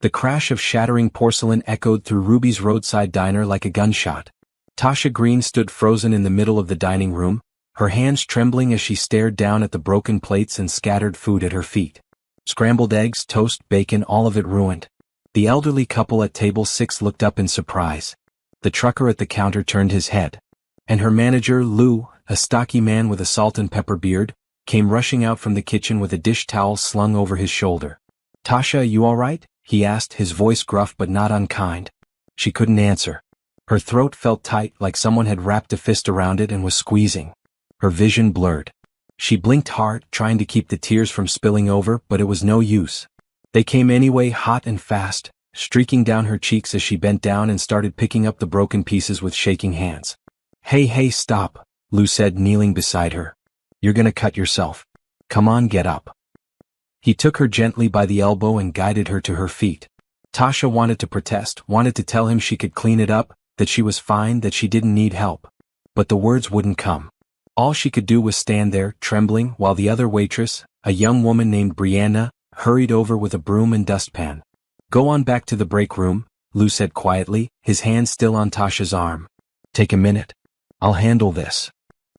The crash of shattering porcelain echoed through Ruby's roadside diner like a gunshot. Tasha Green stood frozen in the middle of the dining room, her hands trembling as she stared down at the broken plates and scattered food at her feet. Scrambled eggs, toast, bacon, all of it ruined. The elderly couple at table 6 looked up in surprise. The trucker at the counter turned his head. And her manager, Lou, a stocky man with a salt and pepper beard, came rushing out from the kitchen with a dish towel slung over his shoulder. "Tasha, you all right?" he asked, his voice gruff but not unkind. She couldn't answer. Her throat felt tight, like someone had wrapped a fist around it and was squeezing. Her vision blurred. She blinked hard, trying to keep the tears from spilling over, but it was no use. They came anyway, hot and fast, streaking down her cheeks as she bent down and started picking up the broken pieces with shaking hands. Hey, stop," Lou said, kneeling beside her. "You're gonna cut yourself. Come on, get up." He took her gently by the elbow and guided her to her feet. Tasha wanted to protest, wanted to tell him she could clean it up, that she was fine, that she didn't need help. But the words wouldn't come. All she could do was stand there, trembling, while the other waitress, a young woman named Brianna, hurried over with a broom and dustpan. "Go on back to the break room," Lou said quietly, his hand still on Tasha's arm. "Take a minute. I'll handle this."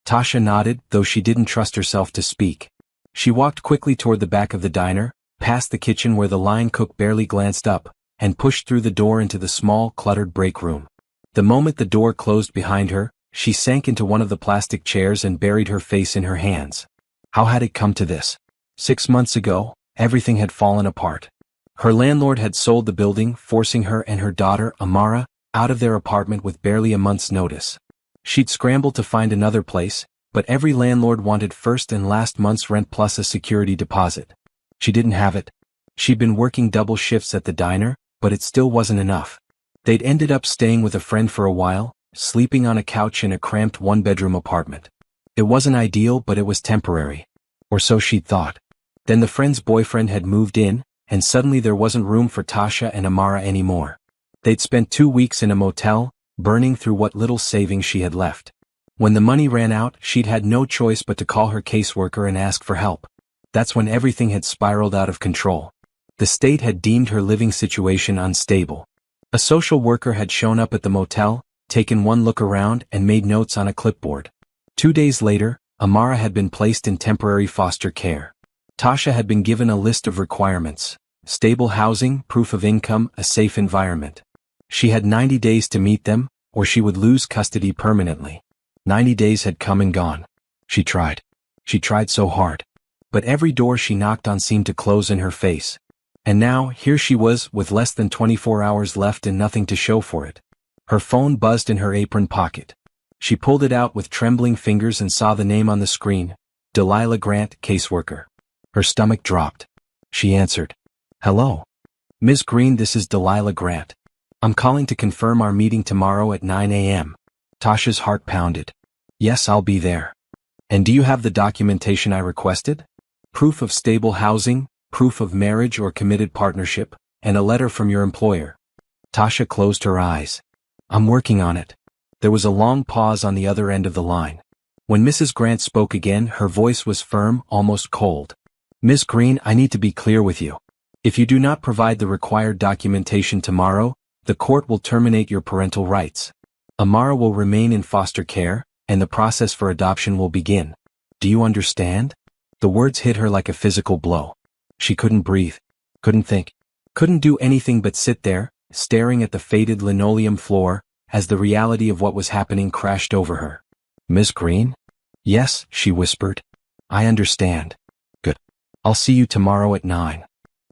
Tasha nodded, though she didn't trust herself to speak. She walked quickly toward the back of the diner, past the kitchen where the line cook barely glanced up, and pushed through the door into the small, cluttered break room. The moment the door closed behind her, she sank into one of the plastic chairs and buried her face in her hands. How had it come to this? 6 months ago, everything had fallen apart. Her landlord had sold the building, forcing her and her daughter, Amara, out of their apartment with barely a month's notice. She'd scrambled to find another place, but every landlord wanted first and last month's rent plus a security deposit. She didn't have it. She'd been working double shifts at the diner, but it still wasn't enough. They'd ended up staying with a friend for a while, sleeping on a couch in a cramped one-bedroom apartment. It wasn't ideal, but it was temporary. Or so she'd thought. Then the friend's boyfriend had moved in, and suddenly there wasn't room for Tasha and Amara anymore. They'd spent 2 weeks in a motel, burning through what little savings she had left. When the money ran out, she'd had no choice but to call her caseworker and ask for help. That's when everything had spiraled out of control. The state had deemed her living situation unstable. A social worker had shown up at the motel, taken one look around, and made notes on a clipboard. 2 days later, Amara had been placed in temporary foster care. Tasha had been given a list of requirements: stable housing, proof of income, a safe environment. She had 90 days to meet them, or she would lose custody permanently. 90 days had come and gone. She tried. She tried so hard. But every door she knocked on seemed to close in her face. And now, here she was, with less than 24 hours left and nothing to show for it. Her phone buzzed in her apron pocket. She pulled it out with trembling fingers and saw the name on the screen: Delilah Grant, caseworker. Her stomach dropped. She answered. "Hello. Ms. Green, this is Delilah Grant. I'm calling to confirm our meeting tomorrow at 9 a.m. Tasha's heart pounded. "Yes, I'll be there. And do you have the documentation I requested? Proof of stable housing, proof of marriage or committed partnership, and a letter from your employer." Tasha closed her eyes. "I'm working on it." There was a long pause on the other end of the line. When Mrs. Grant spoke again, her voice was firm, almost cold. "Ms. Green, I need to be clear with you. If you do not provide the required documentation tomorrow, the court will terminate your parental rights. Amara will remain in foster care, and the process for adoption will begin. Do you understand?" The words hit her like a physical blow. She couldn't breathe, couldn't think, couldn't do anything but sit there, staring at the faded linoleum floor, as the reality of what was happening crashed over her. "Miss Green?" "Yes," she whispered. "I understand." "Good. I'll see you tomorrow at 9.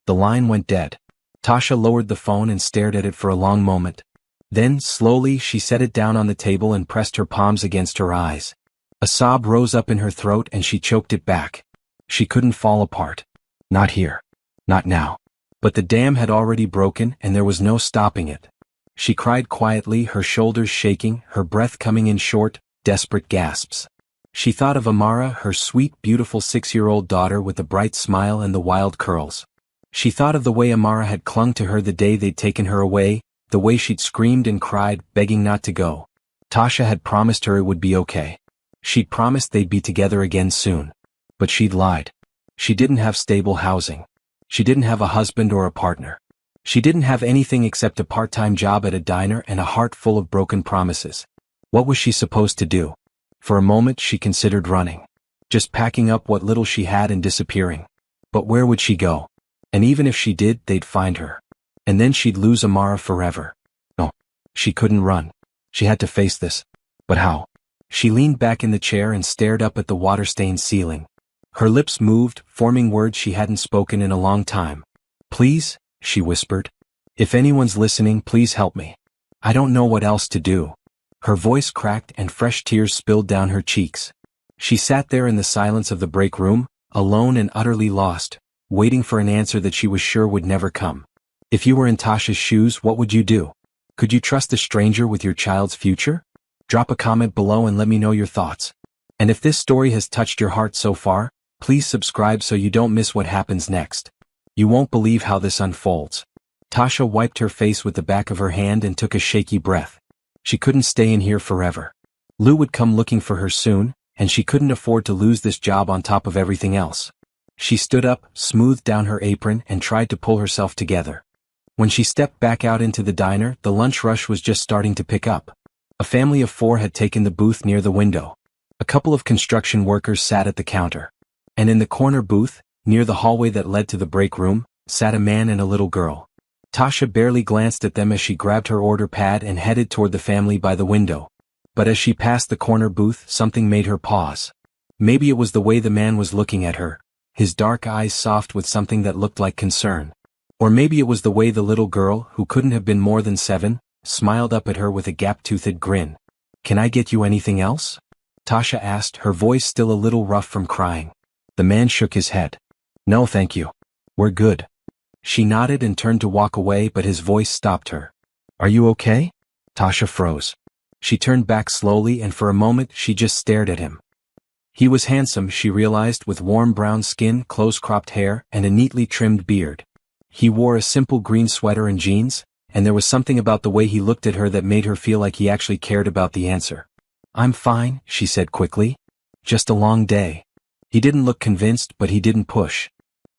The line went dead. Tasha lowered the phone and stared at it for a long moment. Then, slowly, she set it down on the table and pressed her palms against her eyes. A sob rose up in her throat and she choked it back. She couldn't fall apart. Not here. Not now. But the dam had already broken and there was no stopping it. She cried quietly, her shoulders shaking, her breath coming in short, desperate gasps. She thought of Amara, her sweet, beautiful 6-year-old daughter with the bright smile and the wild curls. She thought of the way Amara had clung to her the day they'd taken her away, the way she'd screamed and cried, begging not to go. Tasha had promised her it would be okay. She'd promised they'd be together again soon. But she'd lied. She didn't have stable housing. She didn't have a husband or a partner. She didn't have anything except a part-time job at a diner and a heart full of broken promises. What was she supposed to do? For a moment she considered running. Just packing up what little she had and disappearing. But where would she go? And even if she did, they'd find her. And then she'd lose Amara forever. No. She couldn't run. She had to face this. But how? She leaned back in the chair and stared up at the water-stained ceiling. Her lips moved, forming words she hadn't spoken in a long time. Please, she whispered. If anyone's listening, please help me. I don't know what else to do. Her voice cracked and fresh tears spilled down her cheeks. She sat there in the silence of the break room, alone and utterly lost, waiting for an answer that she was sure would never come. If you were in Tasha's shoes, what would you do? Could you trust a stranger with your child's future? Drop a comment below and let me know your thoughts. And if this story has touched your heart so far, please subscribe so you don't miss what happens next. You won't believe how this unfolds. Tasha wiped her face with the back of her hand and took a shaky breath. She couldn't stay in here forever. Lou would come looking for her soon, and she couldn't afford to lose this job on top of everything else. She stood up, smoothed down her apron, and tried to pull herself together. When she stepped back out into the diner, the lunch rush was just starting to pick up. A family of 4 had taken the booth near the window. A couple of construction workers sat at the counter. And in the corner booth, near the hallway that led to the break room, sat a man and a little girl. Tasha barely glanced at them as she grabbed her order pad and headed toward the family by the window. But as she passed the corner booth, something made her pause. Maybe it was the way the man was looking at her, his dark eyes soft with something that looked like concern. Or maybe it was the way the little girl, who couldn't have been more than 7, smiled up at her with a gap-toothed grin. "Can I get you anything else?" Tasha asked, her voice still a little rough from crying. The man shook his head. "No, thank you. We're good." She nodded and turned to walk away, but his voice stopped her. "Are you okay?" Tasha froze. She turned back slowly, and for a moment she just stared at him. He was handsome, she realized, with warm brown skin, close-cropped hair, and a neatly trimmed beard. He wore a simple green sweater and jeans, and there was something about the way he looked at her that made her feel like he actually cared about the answer. "I'm fine," she said quickly. "Just a long day." He didn't look convinced, but he didn't push.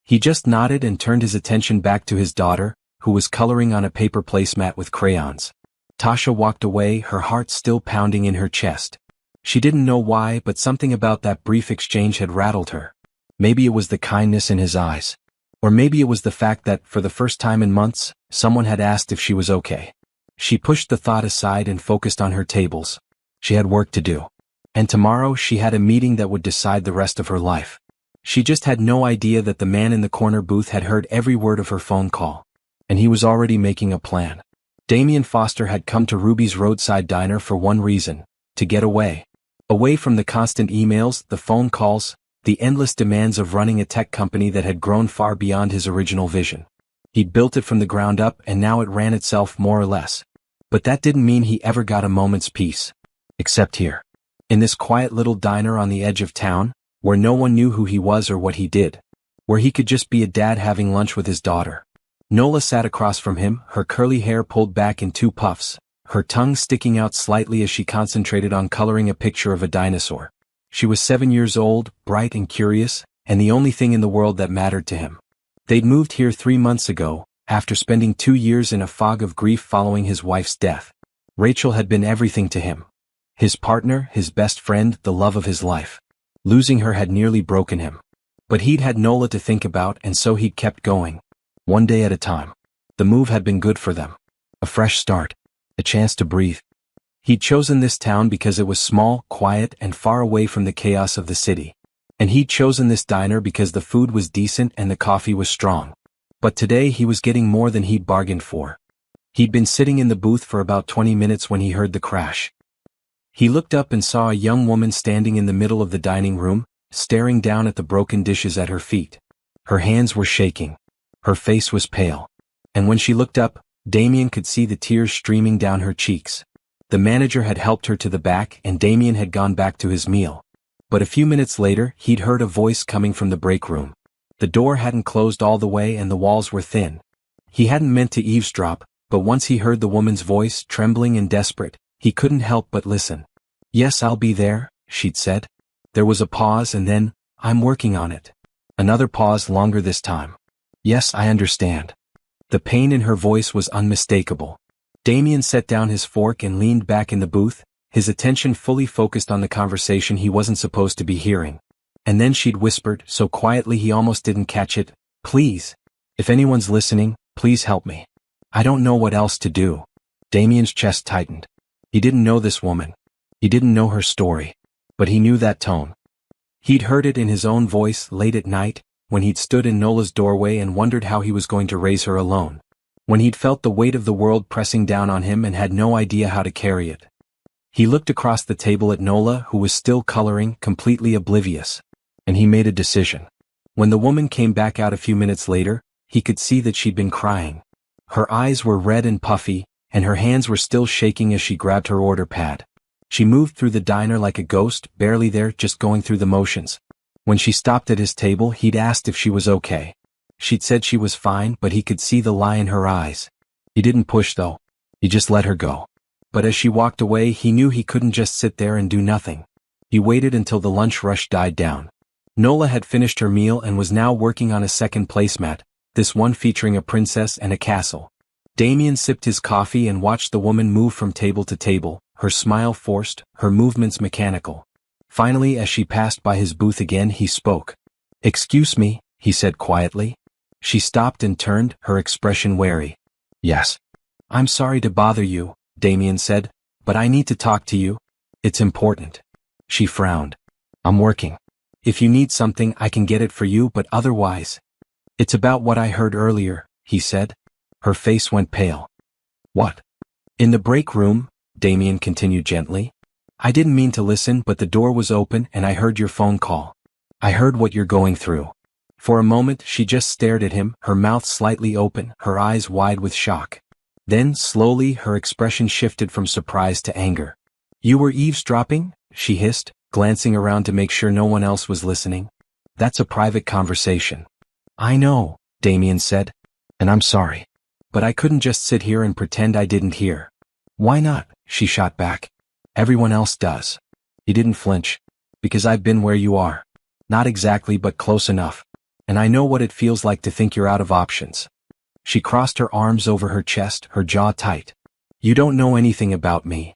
He just nodded and turned his attention back to his daughter, who was coloring on a paper placemat with crayons. Tasha walked away, her heart still pounding in her chest. She didn't know why, but something about that brief exchange had rattled her. Maybe it was the kindness in his eyes. Or maybe it was the fact that, for the first time in months, someone had asked if she was okay. She pushed the thought aside and focused on her tables. She had work to do. And tomorrow she had a meeting that would decide the rest of her life. She just had no idea that the man in the corner booth had heard every word of her phone call. And he was already making a plan. Damian Foster had come to Ruby's roadside diner for one reason: to get away. Away from the constant emails, the phone calls, the endless demands of running a tech company that had grown far beyond his original vision. He'd built it from the ground up, and now it ran itself more or less. But that didn't mean he ever got a moment's peace. Except here. In this quiet little diner on the edge of town, where no one knew who he was or what he did. Where he could just be a dad having lunch with his daughter. Nola sat across from him, her curly hair pulled back in 2 puffs, her tongue sticking out slightly as she concentrated on coloring a picture of a dinosaur. She was 7 years old, bright and curious, and the only thing in the world that mattered to him. They'd moved here 3 months ago, after spending 2 years in a fog of grief following his wife's death. Rachel had been everything to him. His partner, his best friend, the love of his life. Losing her had nearly broken him. But he'd had Nola to think about, and so he'd kept going. One day at a time. The move had been good for them. A fresh start. A chance to breathe. He'd chosen this town because it was small, quiet, and far away from the chaos of the city. And he'd chosen this diner because the food was decent and the coffee was strong. But today he was getting more than he'd bargained for. He'd been sitting in the booth for about 20 minutes when he heard the crash. He looked up and saw a young woman standing in the middle of the dining room, staring down at the broken dishes at her feet. Her hands were shaking. Her face was pale. And when she looked up, Damian could see the tears streaming down her cheeks. The manager had helped her to the back, and Damian had gone back to his meal. But a few minutes later, he'd heard a voice coming from the break room. The door hadn't closed all the way and the walls were thin. He hadn't meant to eavesdrop, but once he heard the woman's voice, trembling and desperate, he couldn't help but listen. "Yes, I'll be there," she'd said. There was a pause and then, "I'm working on it." Another pause, longer this time. "Yes, I understand." The pain in her voice was unmistakable. Damien set down his fork and leaned back in the booth, his attention fully focused on the conversation he wasn't supposed to be hearing. And then she'd whispered, so quietly he almost didn't catch it, "Please. If anyone's listening, please help me. I don't know what else to do." Damien's chest tightened. He didn't know this woman. He didn't know her story. But he knew that tone. He'd heard it in his own voice late at night, when he'd stood in Nola's doorway and wondered how he was going to raise her alone. When he'd felt the weight of the world pressing down on him and had no idea how to carry it. He looked across the table at Nola, who was still coloring, completely oblivious. And he made a decision. When the woman came back out a few minutes later, he could see that she'd been crying. Her eyes were red and puffy, and her hands were still shaking as she grabbed her order pad. She moved through the diner like a ghost, barely there, just going through the motions. When she stopped at his table, he'd asked if she was okay. She'd said she was fine, but he could see the lie in her eyes. He didn't push though. He just let her go. But as she walked away, he knew he couldn't just sit there and do nothing. He waited until the lunch rush died down. Nola had finished her meal and was now working on a second placemat, this one featuring a princess and a castle. Damien sipped his coffee and watched the woman move from table to table, her smile forced, her movements mechanical. Finally, as she passed by his booth again, he spoke. "Excuse me," he said quietly. She stopped and turned, her expression wary. "Yes. I'm sorry to bother you," Damien said, "but I need to talk to you. It's important." She frowned. "I'm working. If you need something, I can get it for you, but otherwise." "It's about what I heard earlier," he said. Her face went pale. "What?" "In the break room," Damien continued gently. "I didn't mean to listen, but the door was open and I heard your phone call. I heard what you're going through." For a moment, she just stared at him, her mouth slightly open, her eyes wide with shock. Then, slowly, her expression shifted from surprise to anger. "You were eavesdropping?" she hissed, glancing around to make sure no one else was listening. "That's a private conversation." "I know," Damien said. "And I'm sorry. But I couldn't just sit here and pretend I didn't hear." "Why not?" she shot back. "Everyone else does." He didn't flinch. "Because I've been where you are. Not exactly, but close enough. And I know what it feels like to think you're out of options." She crossed her arms over her chest, her jaw tight. "You don't know anything about me."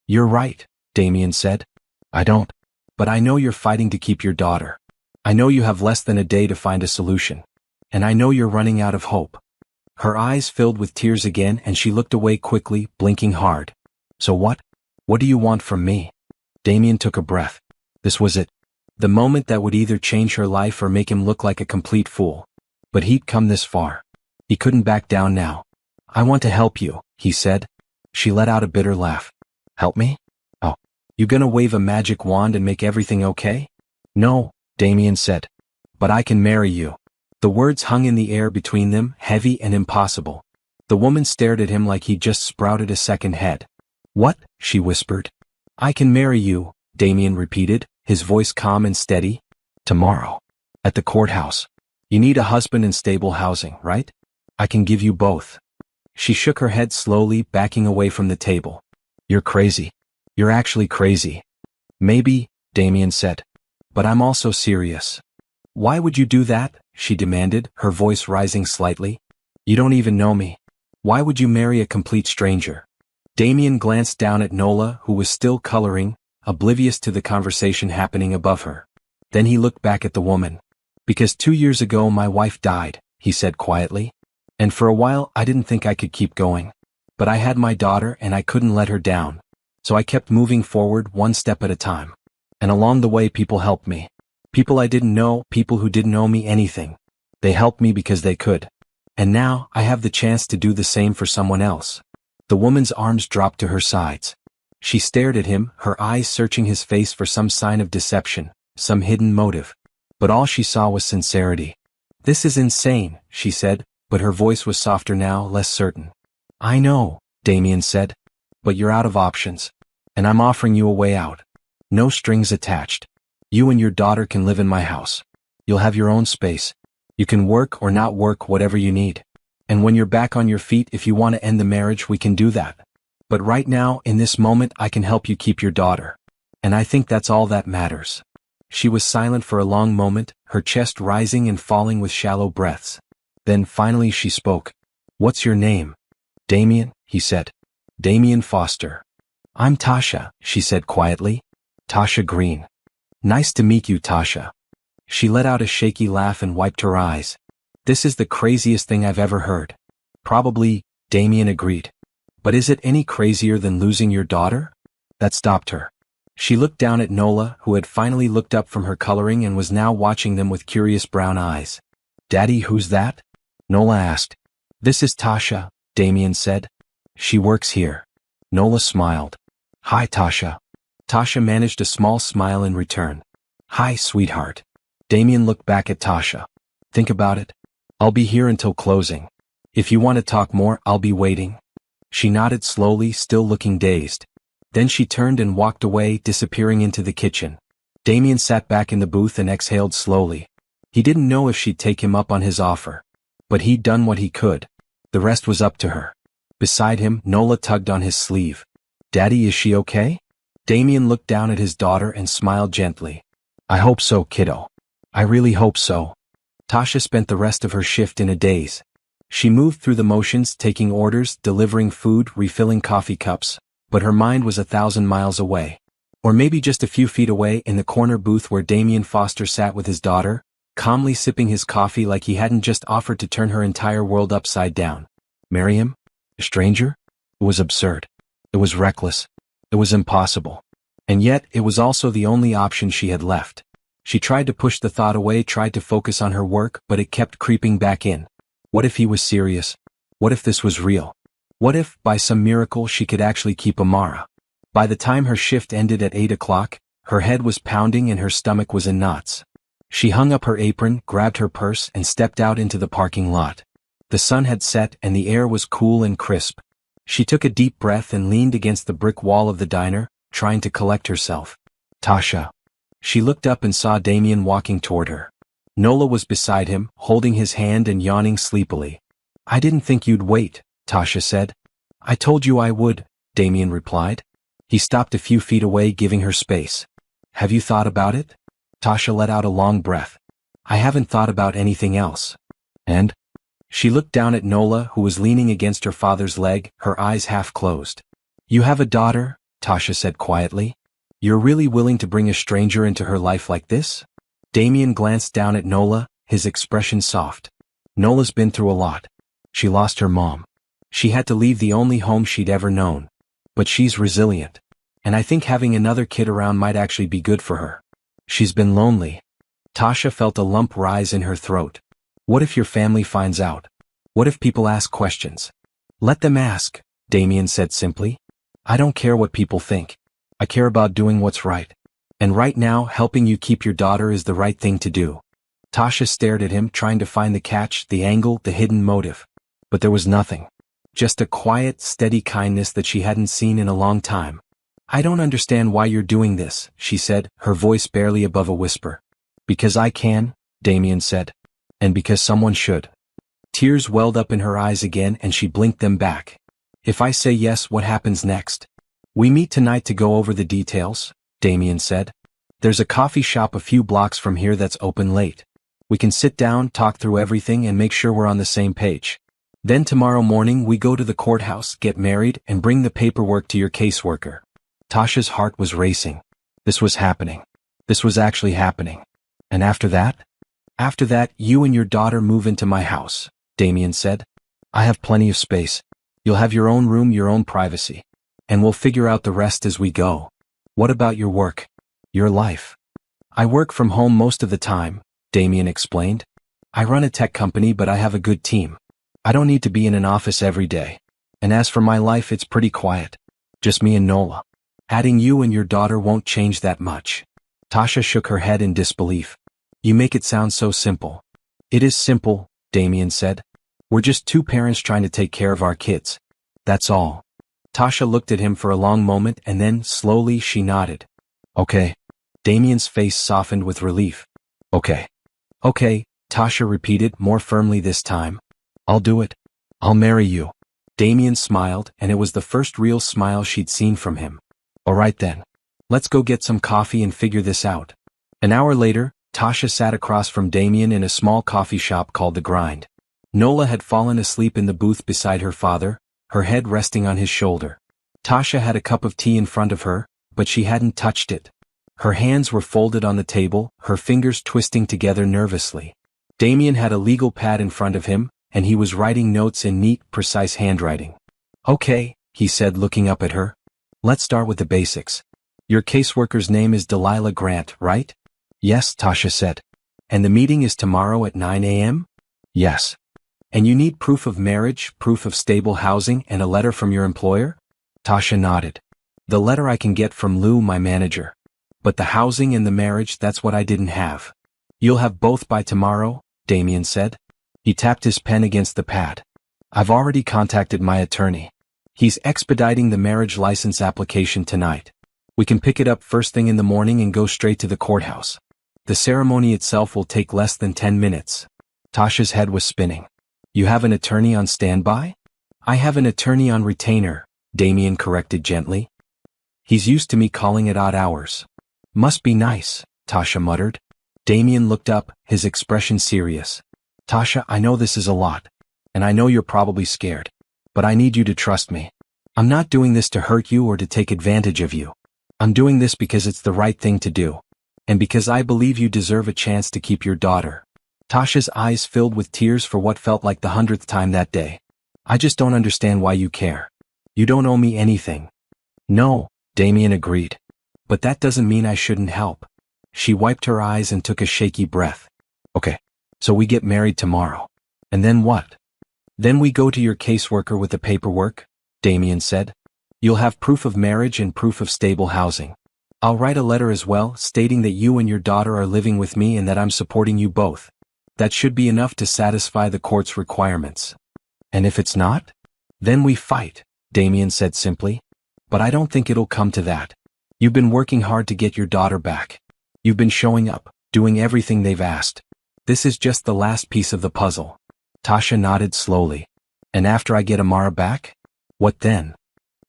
"You're right," Damien said. "I don't. But I know you're fighting to keep your daughter. I know you have less than a day to find a solution. And I know you're running out of hope." Her eyes filled with tears again and she looked away quickly, blinking hard. "So what? What do you want from me?" Damien took a breath. This was it. The moment that would either change her life or make him look like a complete fool. But he'd come this far. He couldn't back down now. "I want to help you," he said. She let out a bitter laugh. "Help me? Oh, you gonna wave a magic wand and make everything okay?" "No," Damien said. "But I can marry you." The words hung in the air between them, heavy and impossible. The woman stared at him like he'd just sprouted a second head. "What?" she whispered. "I can marry you," Damien repeated, his voice calm and steady. "Tomorrow. At the courthouse. You need a husband and stable housing, right? I can give you both." She shook her head slowly, backing away from the table. "You're crazy. You're actually crazy." "Maybe," Damien said. "But I'm also serious." "Why would you do that?" she demanded, her voice rising slightly. "You don't even know me. Why would you marry a complete stranger?" Damien glanced down at Nola, who was still coloring, oblivious to the conversation happening above her. Then he looked back at the woman. "Because 2 years ago my wife died," he said quietly. "And for a while I didn't think I could keep going. But I had my daughter and I couldn't let her down. So I kept moving forward one step at a time. And along the way people helped me. People I didn't know, people who didn't owe me anything. They helped me because they could. And now I have the chance to do the same for someone else." The woman's arms dropped to her sides. She stared at him, her eyes searching his face for some sign of deception, some hidden motive. But all she saw was sincerity. "This is insane," she said, but her voice was softer now, less certain. "I know," Damien said. "But you're out of options. And I'm offering you a way out. No strings attached. You and your daughter can live in my house. You'll have your own space. You can work or not work, whatever you need. And when you're back on your feet, if you want to end the marriage, we can do that. But right now, in this moment, I can help you keep your daughter. And I think that's all that matters." She was silent for a long moment, her chest rising and falling with shallow breaths. Then finally she spoke. What's your name? Damien, he said. Damien Foster. I'm Tasha, she said quietly. Tasha Green. Nice to meet you, Tasha. She let out a shaky laugh and wiped her eyes. This is the craziest thing I've ever heard. Probably, Damien agreed. But is it any crazier than losing your daughter? That stopped her. She looked down at Nola, who had finally looked up from her coloring and was now watching them with curious brown eyes. Daddy, who's that? Nola asked. This is Tasha, Damien said. She works here. Nola smiled. Hi, Tasha. Tasha managed a small smile in return. Hi, sweetheart. Damien looked back at Tasha. Think about it. I'll be here until closing. If you want to talk more, I'll be waiting. She nodded slowly, still looking dazed. Then she turned and walked away, disappearing into the kitchen. Damien sat back in the booth and exhaled slowly. He didn't know if she'd take him up on his offer. But he'd done what he could. The rest was up to her. Beside him, Nola tugged on his sleeve. Daddy, is she okay? Damien looked down at his daughter and smiled gently. I hope so, kiddo. I really hope so. Tasha spent the rest of her shift in a daze. She moved through the motions, taking orders, delivering food, refilling coffee cups, but her mind was 1,000 miles away. Or maybe just a few feet away in the corner booth where Damien Foster sat with his daughter, calmly sipping his coffee like he hadn't just offered to turn her entire world upside down. Marry him? A stranger? It was absurd. It was reckless. It was impossible. And yet, it was also the only option she had left. She tried to push the thought away, tried to focus on her work, but it kept creeping back in. What if he was serious? What if this was real? What if, by some miracle, she could actually keep Amara? By the time her shift ended at 8 o'clock, her head was pounding and her stomach was in knots. She hung up her apron, grabbed her purse, and stepped out into the parking lot. The sun had set and the air was cool and crisp. She took a deep breath and leaned against the brick wall of the diner, trying to collect herself. Tasha. She looked up and saw Damien walking toward her. Nola was beside him, holding his hand and yawning sleepily. I didn't think you'd wait, Tasha said. I told you I would, Damien replied. He stopped a few feet away, giving her space. Have you thought about it? Tasha let out a long breath. I haven't thought about anything else. And? She looked down at Nola, who was leaning against her father's leg, her eyes half closed. You have a daughter, Tasha said quietly. You're really willing to bring a stranger into her life like this? Damien glanced down at Nola, his expression soft. Nola's been through a lot. She lost her mom. She had to leave the only home she'd ever known. But she's resilient. And I think having another kid around might actually be good for her. She's been lonely. Tasha felt a lump rise in her throat. What if your family finds out? What if people ask questions? Let them ask, Damien said simply. I don't care what people think. I care about doing what's right. And right now, helping you keep your daughter is the right thing to do. Tasha stared at him, trying to find the catch, the angle, the hidden motive. But there was nothing. Just a quiet, steady kindness that she hadn't seen in a long time. I don't understand why you're doing this, she said, her voice barely above a whisper. Because I can, Damien said. And because someone should. Tears welled up in her eyes again and she blinked them back. If I say yes, what happens next? We meet tonight to go over the details, Damien said. There's a coffee shop a few blocks from here that's open late. We can sit down, talk through everything and make sure we're on the same page. Then tomorrow morning we go to the courthouse, get married, and bring the paperwork to your caseworker. Tasha's heart was racing. This was happening. This was actually happening. And after that? After that, you and your daughter move into my house, Damien said. I have plenty of space. You'll have your own room, your own privacy. And we'll figure out the rest as we go. What about your work? Your life? I work from home most of the time, Damien explained. I run a tech company, but I have a good team. I don't need to be in an office every day. And as for my life, it's pretty quiet. Just me and Nola. Adding you and your daughter won't change that much. Tasha shook her head in disbelief. You make it sound so simple. It is simple, Damien said. We're just two parents trying to take care of our kids. That's all. Tasha looked at him for a long moment and then, slowly, she nodded. Okay. Damien's face softened with relief. Okay. Okay, Tasha repeated, more firmly this time. I'll do it. I'll marry you. Damien smiled, and it was the first real smile she'd seen from him. All right then. Let's go get some coffee and figure this out. An hour later, Tasha sat across from Damien in a small coffee shop called The Grind. Nola had fallen asleep in the booth beside her father, her head resting on his shoulder. Tasha had a cup of tea in front of her, but she hadn't touched it. Her hands were folded on the table, her fingers twisting together nervously. Damien had a legal pad in front of him, and he was writing notes in neat, precise handwriting. "Okay," he said, looking up at her. "Let's start with the basics. Your caseworker's name is Delilah Grant, right?" "Yes," Tasha said. "And the meeting is tomorrow at 9 a.m.? "Yes." "And you need proof of marriage, proof of stable housing, and a letter from your employer?" Tasha nodded. "The letter I can get from Lou, my manager. But the housing and the marriage, that's what I didn't have." "You'll have both by tomorrow," Damien said. He tapped his pen against the pad. "I've already contacted my attorney. He's expediting the marriage license application tonight. We can pick it up first thing in the morning and go straight to the courthouse. The ceremony itself will take less than 10 minutes. Tasha's head was spinning. "You have an attorney on standby?" "I have an attorney on retainer," Damien corrected gently. "He's used to me calling at odd hours." "Must be nice," Tasha muttered. Damien looked up, his expression serious. "Tasha, I know this is a lot. And I know you're probably scared. But I need you to trust me. I'm not doing this to hurt you or to take advantage of you. I'm doing this because it's the right thing to do. And because I believe you deserve a chance to keep your daughter." Tasha's eyes filled with tears for what felt like the 100th time that day. "I just don't understand why you care. You don't owe me anything." "No," Damien agreed. "But that doesn't mean I shouldn't help." She wiped her eyes and took a shaky breath. "Okay, so we get married tomorrow. And then what?" "Then we go to your caseworker with the paperwork," Damien said. "You'll have proof of marriage and proof of stable housing. I'll write a letter as well, stating that you and your daughter are living with me and that I'm supporting you both. That should be enough to satisfy the court's requirements." "And if it's not?" "Then we fight," Damien said simply. "But I don't think it'll come to that. You've been working hard to get your daughter back. You've been showing up, doing everything they've asked. This is just the last piece of the puzzle." Tasha nodded slowly. "And after I get Amara back? What then?"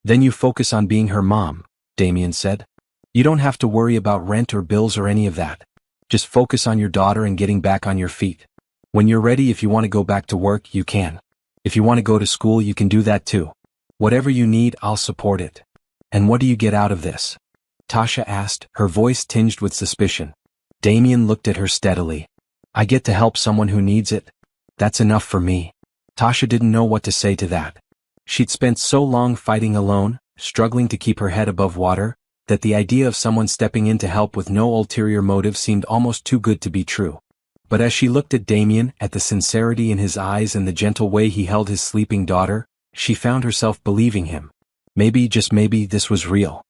"Then you focus on being her mom," Damien said. "You don't have to worry about rent or bills or any of that. Just focus on your daughter and getting back on your feet. When you're ready, if you want to go back to work, you can. If you want to go to school, you can do that too. Whatever you need, I'll support it." "And what do you get out of this?" Tasha asked, her voice tinged with suspicion. Damien looked at her steadily. "I get to help someone who needs it. That's enough for me." Tasha didn't know what to say to that. She'd spent so long fighting alone, struggling to keep her head above water, that the idea of someone stepping in to help with no ulterior motive seemed almost too good to be true. But as she looked at Damien, at the sincerity in his eyes and the gentle way he held his sleeping daughter, she found herself believing him. Maybe, just maybe, this was real.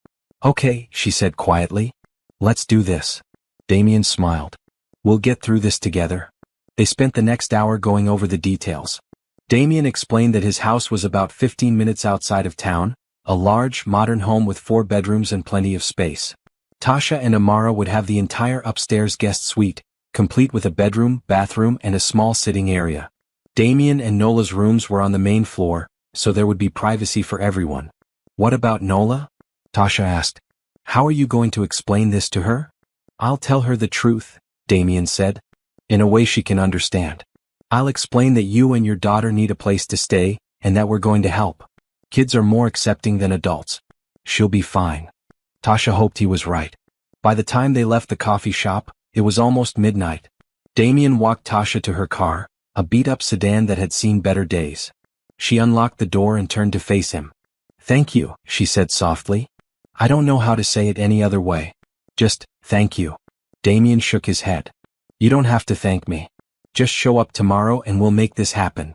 "Okay," she said quietly. "Let's do this." Damien smiled. "We'll get through this together." They spent the next hour going over the details. Damien explained that his house was about 15 minutes outside of town, a large, modern home with 4 bedrooms and plenty of space. Tasha and Amara would have the entire upstairs guest suite, complete with a bedroom, bathroom, and a small sitting area. Damien and Nola's rooms were on the main floor, so there would be privacy for everyone. "What about Nola?" Tasha asked. "How are you going to explain this to her?" "I'll tell her the truth," Damien said. "In a way she can understand. I'll explain that you and your daughter need a place to stay, and that we're going to help. Kids are more accepting than adults. She'll be fine." Tasha hoped he was right. By the time they left the coffee shop, it was almost midnight. Damien walked Tasha to her car, a beat-up sedan that had seen better days. She unlocked the door and turned to face him. "Thank you," she said softly. "I don't know how to say it any other way. Just, thank you." Damien shook his head. "You don't have to thank me. Just show up tomorrow and we'll make this happen."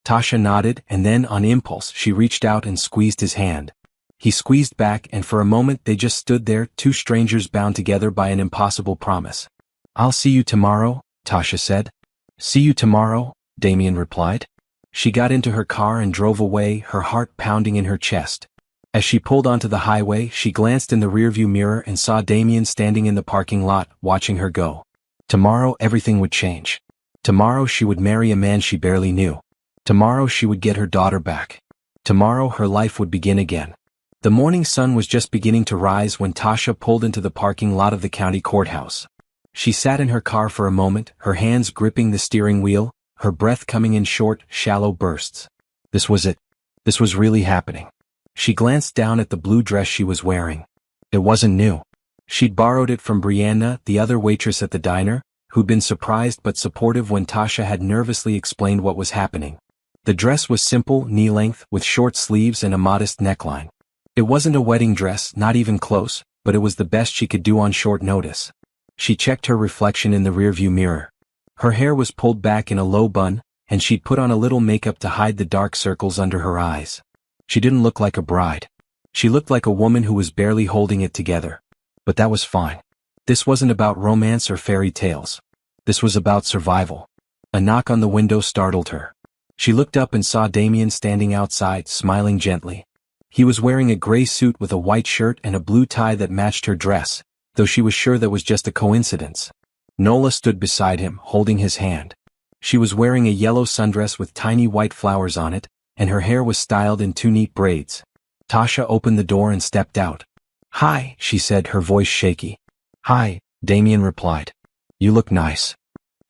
Tasha nodded, and then, on impulse, she reached out and squeezed his hand. He squeezed back, and for a moment they just stood there, 2 strangers bound together by an impossible promise. "I'll see you tomorrow," Tasha said. "See you tomorrow," Damien replied. She got into her car and drove away, her heart pounding in her chest. As she pulled onto the highway, she glanced in the rearview mirror and saw Damien standing in the parking lot, watching her go. Tomorrow everything would change. Tomorrow she would marry a man she barely knew. Tomorrow she would get her daughter back. Tomorrow her life would begin again. The morning sun was just beginning to rise when Tasha pulled into the parking lot of the county courthouse. She sat in her car for a moment, her hands gripping the steering wheel, her breath coming in short, shallow bursts. This was it. This was really happening. She glanced down at the blue dress she was wearing. It wasn't new. She'd borrowed it from Brianna, the other waitress at the diner, who'd been surprised but supportive when Tasha had nervously explained what was happening. The dress was simple, knee-length, with short sleeves and a modest neckline. It wasn't a wedding dress, not even close, but it was the best she could do on short notice. She checked her reflection in the rearview mirror. Her hair was pulled back in a low bun, and she'd put on a little makeup to hide the dark circles under her eyes. She didn't look like a bride. She looked like a woman who was barely holding it together. But that was fine. This wasn't about romance or fairy tales. This was about survival. A knock on the window startled her. She looked up and saw Damien standing outside, smiling gently. He was wearing a gray suit with a white shirt and a blue tie that matched her dress, though she was sure that was just a coincidence. Nola stood beside him, holding his hand. She was wearing a yellow sundress with tiny white flowers on it, and her hair was styled in two neat braids. Tasha opened the door and stepped out. "Hi," she said, her voice shaky. "Hi," Damien replied. "You look nice."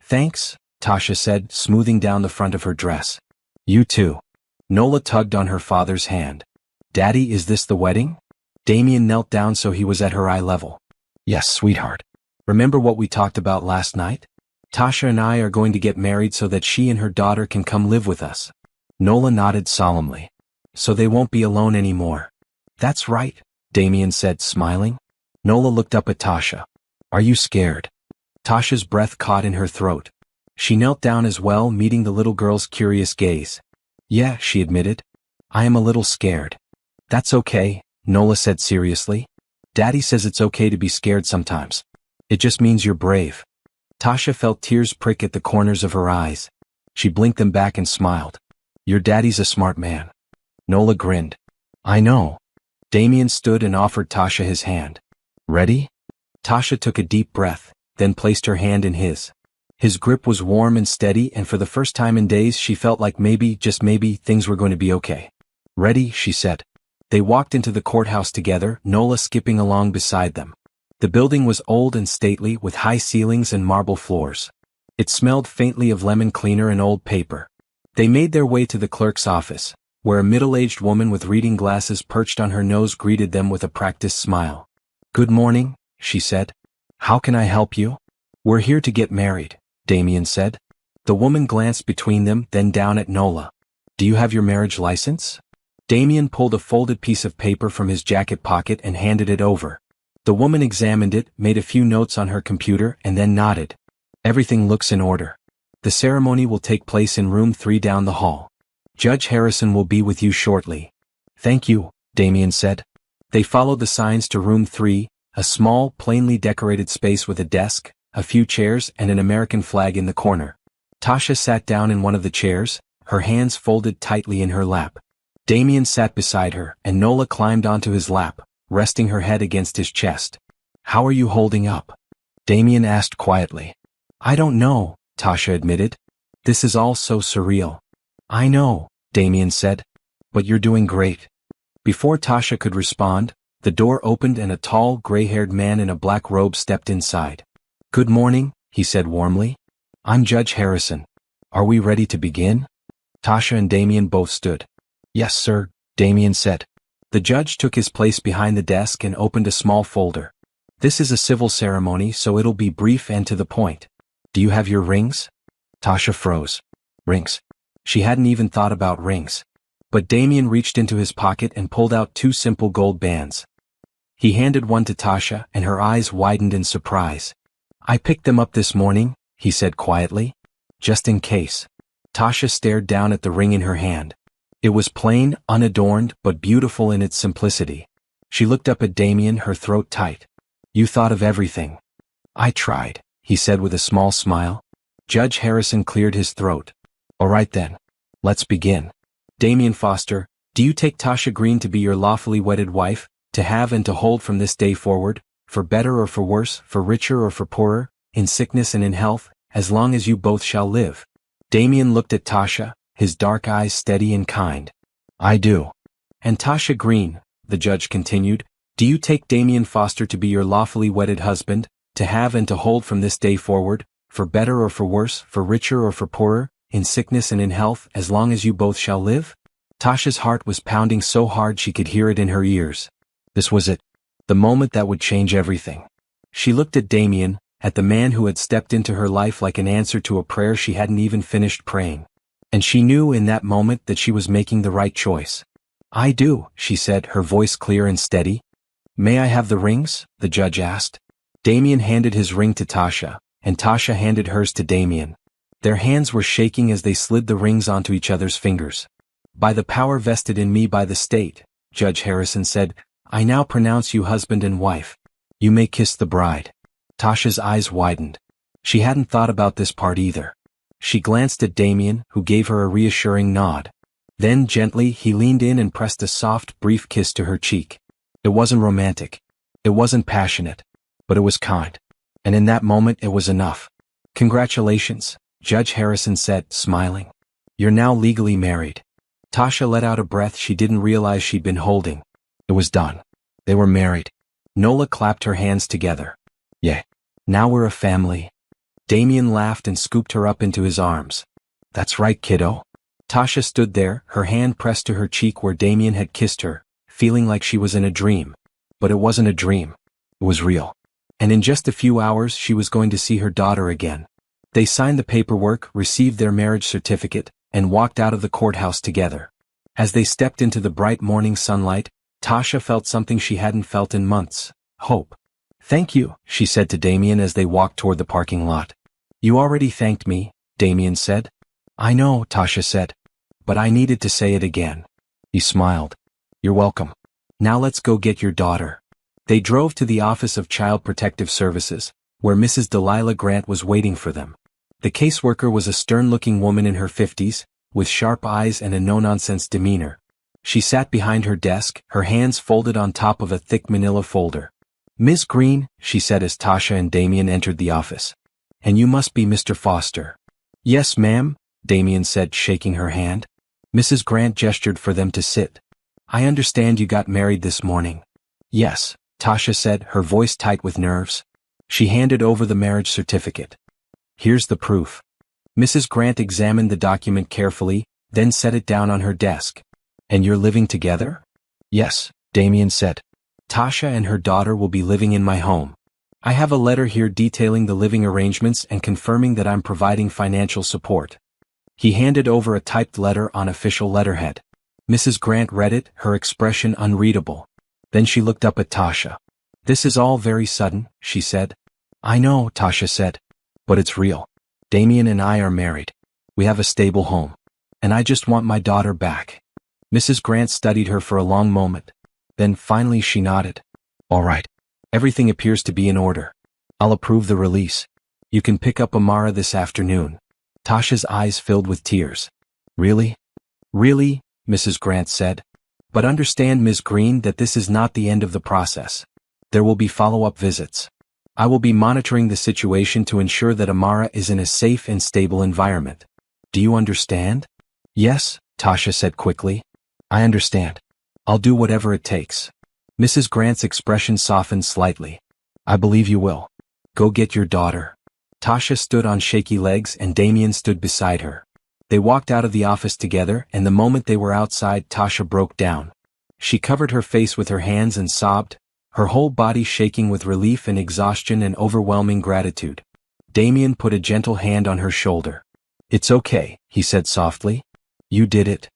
"Thanks," Tasha said, smoothing down the front of her dress. "You too." Nola tugged on her father's hand. "Daddy, is this the wedding?" Damien knelt down so he was at her eye level. "Yes, sweetheart. Remember what we talked about last night? Tasha and I are going to get married so that she and her daughter can come live with us." Nola nodded solemnly. "So they won't be alone anymore." "That's right," Damien said, smiling. Nola looked up at Tasha. "Are you scared?" Tasha's breath caught in her throat. She knelt down as well, meeting the little girl's curious gaze. "Yeah," she admitted. "I am a little scared." "That's okay," Nola said seriously. "Daddy says it's okay to be scared sometimes. It just means you're brave." Tasha felt tears prick at the corners of her eyes. She blinked them back and smiled. "Your daddy's a smart man." Nola grinned. "I know." Damien stood and offered Tasha his hand. "Ready?" Tasha took a deep breath, then placed her hand in his. His grip was warm and steady, and for the first time in days she felt like maybe, just maybe, things were going to be okay. "Ready," she said. They walked into the courthouse together, Nola skipping along beside them. The building was old and stately, with high ceilings and marble floors. It smelled faintly of lemon cleaner and old paper. They made their way to the clerk's office, where a middle-aged woman with reading glasses perched on her nose greeted them with a practiced smile. "Good morning," she said. "How can I help you?" "We're here to get married," Damien said. The woman glanced between them, then down at Nola. "Do you have your marriage license?" Damien pulled a folded piece of paper from his jacket pocket and handed it over. The woman examined it, made a few notes on her computer, and then nodded. "Everything looks in order. The ceremony will take place in room 3 down the hall. Judge Harrison will be with you shortly." "Thank you," Damien said. They followed the signs to room 3, a small, plainly decorated space with a desk, a few chairs, and an American flag in the corner. Tasha sat down in one of the chairs, her hands folded tightly in her lap. Damien sat beside her, and Nola climbed onto his lap, resting her head against his chest. "How are you holding up?" Damien asked quietly. "I don't know," Tasha admitted. "This is all so surreal." "I know," Damien said. "But you're doing great." Before Tasha could respond, the door opened and a tall, gray-haired man in a black robe stepped inside. "Good morning," he said warmly. "I'm Judge Harrison. Are we ready to begin?" Tasha and Damien both stood. "Yes, sir," Damien said. The judge took his place behind the desk and opened a small folder. "This is a civil ceremony, so it'll be brief and to the point. Do you have your rings?" Tasha froze. Rings. She hadn't even thought about rings. But Damien reached into his pocket and pulled out 2 simple gold bands. He handed one to Tasha, and her eyes widened in surprise. "I picked them up this morning," he said quietly. "Just in case." Tasha stared down at the ring in her hand. It was plain, unadorned, but beautiful in its simplicity. She looked up at Damien, her throat tight. "You thought of everything." "I tried," he said with a small smile. Judge Harrison cleared his throat. "All right then. Let's begin. Damien Foster, do you take Tasha Green to be your lawfully wedded wife, to have and to hold from this day forward, for better or for worse, for richer or for poorer, in sickness and in health, as long as you both shall live?" Damien looked at Tasha, his dark eyes steady and kind. "I do." "And Tasha Green," the judge continued, "do you take Damien Foster to be your lawfully wedded husband, to have and to hold from this day forward, for better or for worse, for richer or for poorer, in sickness and in health, as long as you both shall live?" Tasha's heart was pounding so hard she could hear it in her ears. This was it. The moment that would change everything. She looked at Damien, at the man who had stepped into her life like an answer to a prayer she hadn't even finished praying. And she knew in that moment that she was making the right choice. "I do," she said, her voice clear and steady. "May I have the rings?" the judge asked. Damien handed his ring to Tasha, and Tasha handed hers to Damien. Their hands were shaking as they slid the rings onto each other's fingers. "By the power vested in me by the state," Judge Harrison said, "I now pronounce you husband and wife. You may kiss the bride." Tasha's eyes widened. She hadn't thought about this part either. She glanced at Damien, who gave her a reassuring nod. Then gently he leaned in and pressed a soft, brief kiss to her cheek. It wasn't romantic. It wasn't passionate. But it was kind. And in that moment it was enough. "Congratulations," Judge Harrison said, smiling. "You're now legally married." Tasha let out a breath she didn't realize she'd been holding. It was done. They were married. Nola clapped her hands together. "Yeah. Now we're a family." Damien laughed and scooped her up into his arms. "That's right, kiddo." Tasha stood there, her hand pressed to her cheek where Damien had kissed her, feeling like she was in a dream. But it wasn't a dream. It was real. And in just a few hours she was going to see her daughter again. They signed the paperwork, received their marriage certificate, and walked out of the courthouse together. As they stepped into the bright morning sunlight, Tasha felt something she hadn't felt in months: hope. "Thank you," she said to Damien as they walked toward the parking lot. "You already thanked me," Damien said. "I know," Tasha said. "But I needed to say it again." He smiled. "You're welcome. Now let's go get your daughter." They drove to the Office of Child Protective Services, where Mrs. Delilah Grant was waiting for them. The caseworker was a stern-looking woman in her 50s, with sharp eyes and a no-nonsense demeanor. She sat behind her desk, her hands folded on top of a thick manila folder. "Miss Green," she said as Tasha and Damien entered the office. "And you must be Mr. Foster." "Yes, ma'am," Damien said, shaking her hand. Mrs. Grant gestured for them to sit. "I understand you got married this morning." "Yes," Tasha said, her voice tight with nerves. She handed over the marriage certificate. "Here's the proof." Mrs. Grant examined the document carefully, then set it down on her desk. "And you're living together?" "Yes," Damien said. "Tasha and her daughter will be living in my home. I have a letter here detailing the living arrangements and confirming that I'm providing financial support." He handed over a typed letter on official letterhead. Mrs. Grant read it, her expression unreadable. Then she looked up at Tasha. "This is all very sudden," she said. "I know," Tasha said. "But it's real. Damien and I are married. We have a stable home. And I just want my daughter back." Mrs. Grant studied her for a long moment. Then finally she nodded. "All right. Everything appears to be in order. I'll approve the release. You can pick up Amara this afternoon." Tasha's eyes filled with tears. "Really? Really?" Mrs. Grant said. "But understand, Ms. Green, that this is not the end of the process. There will be follow-up visits. I will be monitoring the situation to ensure that Amara is in a safe and stable environment. Do you understand?" "Yes," Tasha said quickly. "I understand. I'll do whatever it takes." Mrs. Grant's expression softened slightly. "I believe you will. Go get your daughter." Tasha stood on shaky legs and Damien stood beside her. They walked out of the office together, and the moment they were outside, Tasha broke down. She covered her face with her hands and sobbed, her whole body shaking with relief and exhaustion and overwhelming gratitude. Damien put a gentle hand on her shoulder. "It's okay," he said softly. "You did it."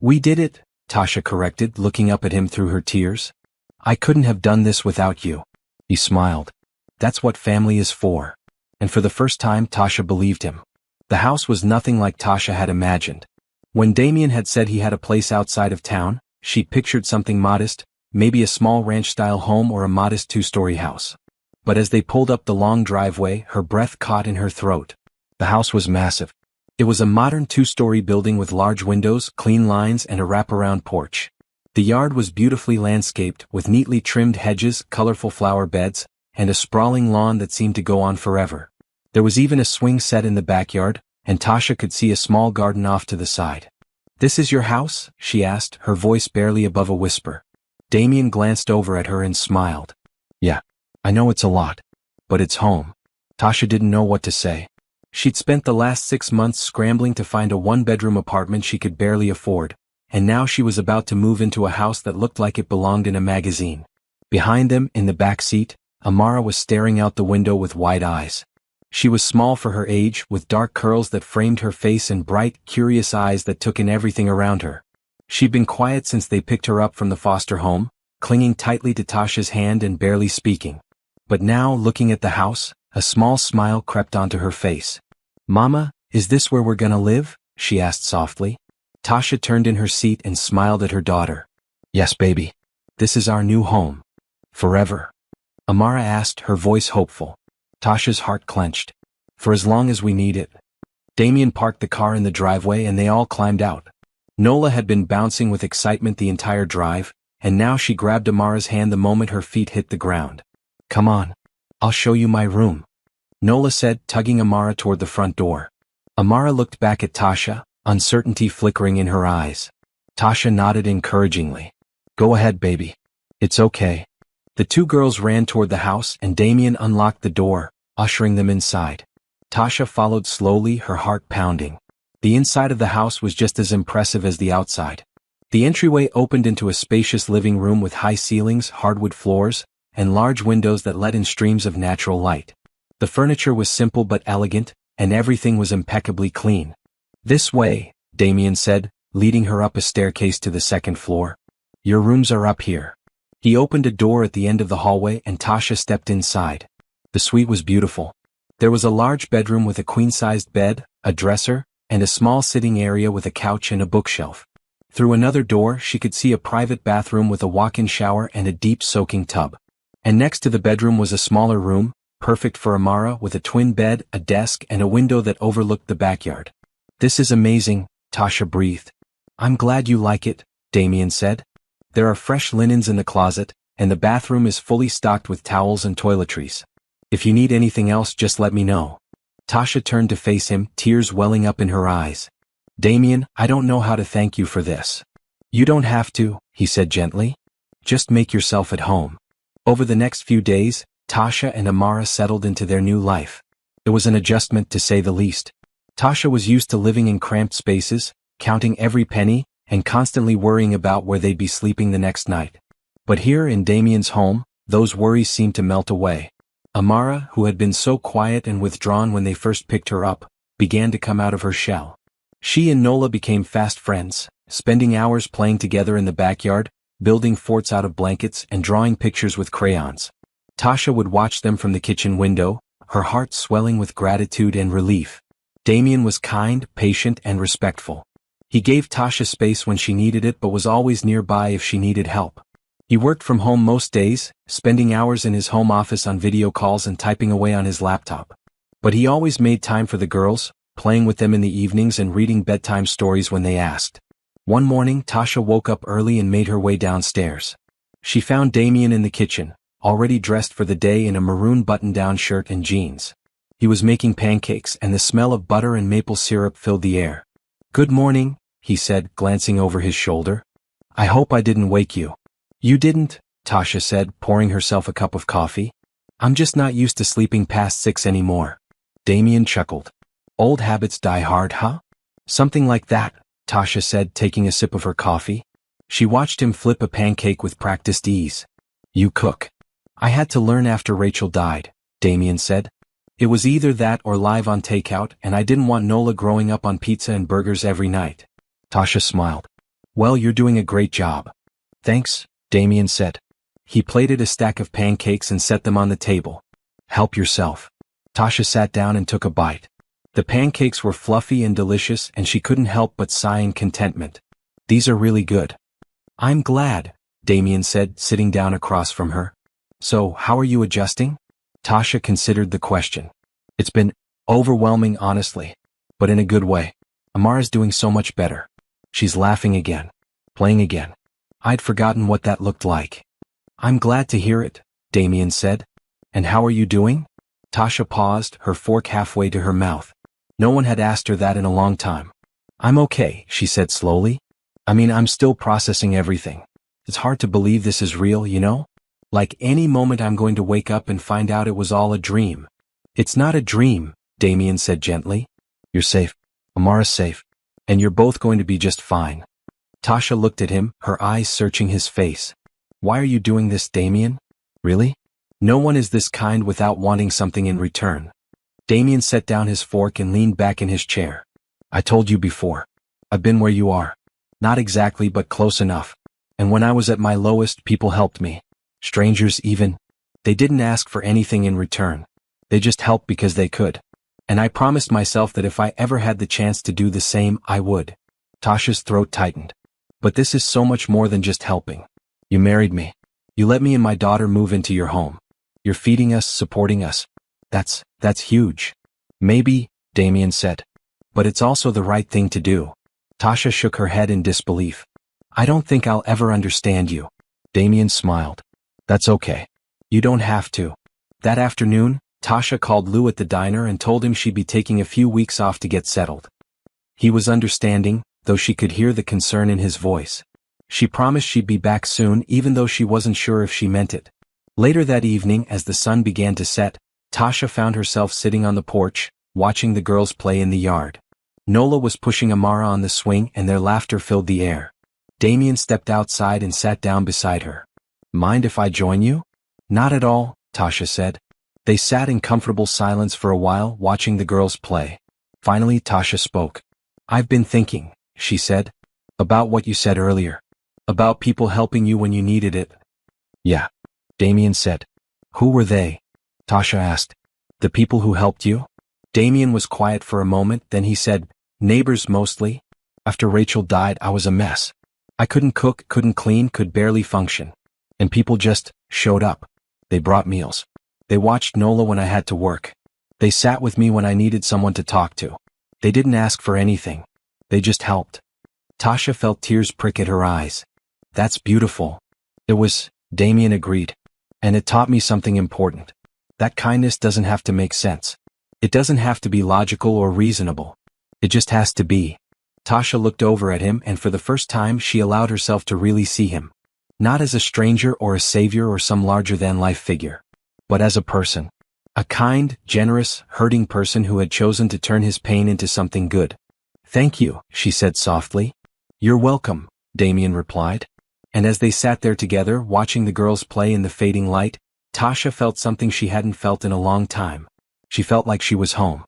"We did it," Tasha corrected, looking up at him through her tears. "I couldn't have done this without you." He smiled. "That's what family is for." And for the first time Tasha believed him. The house was nothing like Tasha had imagined. When Damien had said he had a place outside of town, she'd pictured something modest, maybe a small ranch-style home or a modest two-story house. But as they pulled up the long driveway, her breath caught in her throat. The house was massive. It was a modern two-story building with large windows, clean lines, and a wraparound porch. The yard was beautifully landscaped, with neatly trimmed hedges, colorful flower beds, and a sprawling lawn that seemed to go on forever. There was even a swing set in the backyard, and Tasha could see a small garden off to the side. "This is your house?" she asked, her voice barely above a whisper. Damien glanced over at her and smiled. "Yeah, I know it's a lot, but it's home." Tasha didn't know what to say. She'd spent the last 6 months scrambling to find a one-bedroom apartment she could barely afford, and now she was about to move into a house that looked like it belonged in a magazine. Behind them, in the back seat, Amara was staring out the window with wide eyes. She was small for her age, with dark curls that framed her face and bright, curious eyes that took in everything around her. She'd been quiet since they picked her up from the foster home, clinging tightly to Tasha's hand and barely speaking. But now, looking at the house, a small smile crept onto her face. "Mama, is this where we're gonna live?" she asked softly. Tasha turned in her seat and smiled at her daughter. "Yes, baby. This is our new home. Forever?" Amara asked, her voice hopeful. Tasha's heart clenched. "For as long as we need it." Damien parked the car in the driveway and they all climbed out. Nola had been bouncing with excitement the entire drive, and now she grabbed Amara's hand the moment her feet hit the ground. "Come on. I'll show you my room," Nola said, tugging Amara toward the front door. Amara looked back at Tasha, uncertainty flickering in her eyes. Tasha nodded encouragingly. "Go ahead, baby. It's okay." The two girls ran toward the house and Damien unlocked the door, ushering them inside. Tasha followed slowly, her heart pounding. The inside of the house was just as impressive as the outside. The entryway opened into a spacious living room with high ceilings, hardwood floors, and large windows that let in streams of natural light. The furniture was simple but elegant, and everything was impeccably clean. "This way," Damien said, leading her up a staircase to the second floor. "Your rooms are up here." He opened a door at the end of the hallway and Tasha stepped inside. The suite was beautiful. There was a large bedroom with a queen-sized bed, a dresser, and a small sitting area with a couch and a bookshelf. Through another door she could see a private bathroom with a walk-in shower and a deep soaking tub. And next to the bedroom was a smaller room, perfect for Amara, with a twin bed, a desk, and a window that overlooked the backyard. "This is amazing," Tasha breathed. "I'm glad you like it," Damien said. "There are fresh linens in the closet, and the bathroom is fully stocked with towels and toiletries. If you need anything else, just let me know." Tasha turned to face him, tears welling up in her eyes. "Damien, I don't know how to thank you for this." "You don't have to," he said gently. "Just make yourself at home." Over the next few days, Tasha and Amara settled into their new life. It was an adjustment to say the least. Tasha was used to living in cramped spaces, counting every penny, and constantly worrying about where they'd be sleeping the next night. But here in Damien's home, those worries seemed to melt away. Amara, who had been so quiet and withdrawn when they first picked her up, began to come out of her shell. She and Nola became fast friends, spending hours playing together in the backyard, building forts out of blankets and drawing pictures with crayons. Tasha would watch them from the kitchen window, her heart swelling with gratitude and relief. Damien was kind, patient, and respectful. He gave Tasha space when she needed it but was always nearby if she needed help. He worked from home most days, spending hours in his home office on video calls and typing away on his laptop. But he always made time for the girls, playing with them in the evenings and reading bedtime stories when they asked. One morning, Tasha woke up early and made her way downstairs. She found Damien in the kitchen, already dressed for the day in a maroon button-down shirt and jeans. He was making pancakes and the smell of butter and maple syrup filled the air. "Good morning," he said, glancing over his shoulder. "I hope I didn't wake you." "You didn't," Tasha said, pouring herself a cup of coffee. "I'm just not used to sleeping past 6 anymore." Damien chuckled. "Old habits die hard, huh?" "Something like that," Tasha said, taking a sip of her coffee. She watched him flip a pancake with practiced ease. "You cook." "I had to learn after Rachel died," Damien said. "It was either that or live on takeout, and I didn't want Nola growing up on pizza and burgers every night." Tasha smiled. "Well, you're doing a great job." "Thanks," Damien said. He plated a stack of pancakes and set them on the table. "Help yourself." Tasha sat down and took a bite. The pancakes were fluffy and delicious and she couldn't help but sigh in contentment. "These are really good." "I'm glad," Damien said, sitting down across from her. "So, how are you adjusting?" Tasha considered the question. "It's been overwhelming, honestly, but in a good way. Amara's doing so much better. She's laughing again, playing again. I'd forgotten what that looked like." "I'm glad to hear it," Damien said. "And how are you doing?" Tasha paused, her fork halfway to her mouth. No one had asked her that in a long time. "I'm okay," she said slowly. I'm still processing everything. It's hard to believe this is real, you know? Like any moment I'm going to wake up and find out it was all a dream." "It's not a dream," Damien said gently. You're safe. Amara's safe. And you're both going to be just fine. Tasha looked at him, her eyes searching his face. Why are you doing this, Damien? Really? No one is this kind without wanting something in return. Damien set down his fork and leaned back in his chair. I told you before. I've been where you are. Not exactly, but close enough. And when I was at my lowest, people helped me. Strangers even. They didn't ask for anything in return. They just helped because they could. And I promised myself that if I ever had the chance to do the same, I would. Tasha's throat tightened. But this is so much more than just helping. You married me. You let me and my daughter move into your home. You're feeding us, supporting us. That's huge. Maybe, Damien said. But it's also the right thing to do. Tasha shook her head in disbelief. I don't think I'll ever understand you. Damien smiled. That's okay. You don't have to. That afternoon, Tasha called Lou at the diner and told him she'd be taking a few weeks off to get settled. He was understanding, though she could hear the concern in his voice. She promised she'd be back soon, even though she wasn't sure if she meant it. Later that evening, as the sun began to set, Tasha found herself sitting on the porch, watching the girls play in the yard. Nola was pushing Amara on the swing and their laughter filled the air. Damien stepped outside and sat down beside her. Mind if I join you? Not at all, Tasha said. They sat in comfortable silence for a while, watching the girls play. Finally, Tasha spoke. I've been thinking, she said. About what you said earlier. About people helping you when you needed it. Yeah, Damien said. Who were they? Tasha asked. The people who helped you? Damien was quiet for a moment, then he said, neighbors mostly. After Rachel died, I was a mess. I couldn't cook, couldn't clean, could barely function. And people just showed up. They brought meals. They watched Nola when I had to work. They sat with me when I needed someone to talk to. They didn't ask for anything. They just helped. Tasha felt tears prick at her eyes. That's beautiful. It was, Damien agreed. And it taught me something important. That kindness doesn't have to make sense. It doesn't have to be logical or reasonable. It just has to be. Tasha looked over at him, and for the first time she allowed herself to really see him. Not as a stranger or a savior or some larger-than-life figure. But as a person. A kind, generous, hurting person who had chosen to turn his pain into something good. Thank you, she said softly. You're welcome, Damien replied. And as they sat there together, watching the girls play in the fading light, Tasha felt something she hadn't felt in a long time. She felt like she was home.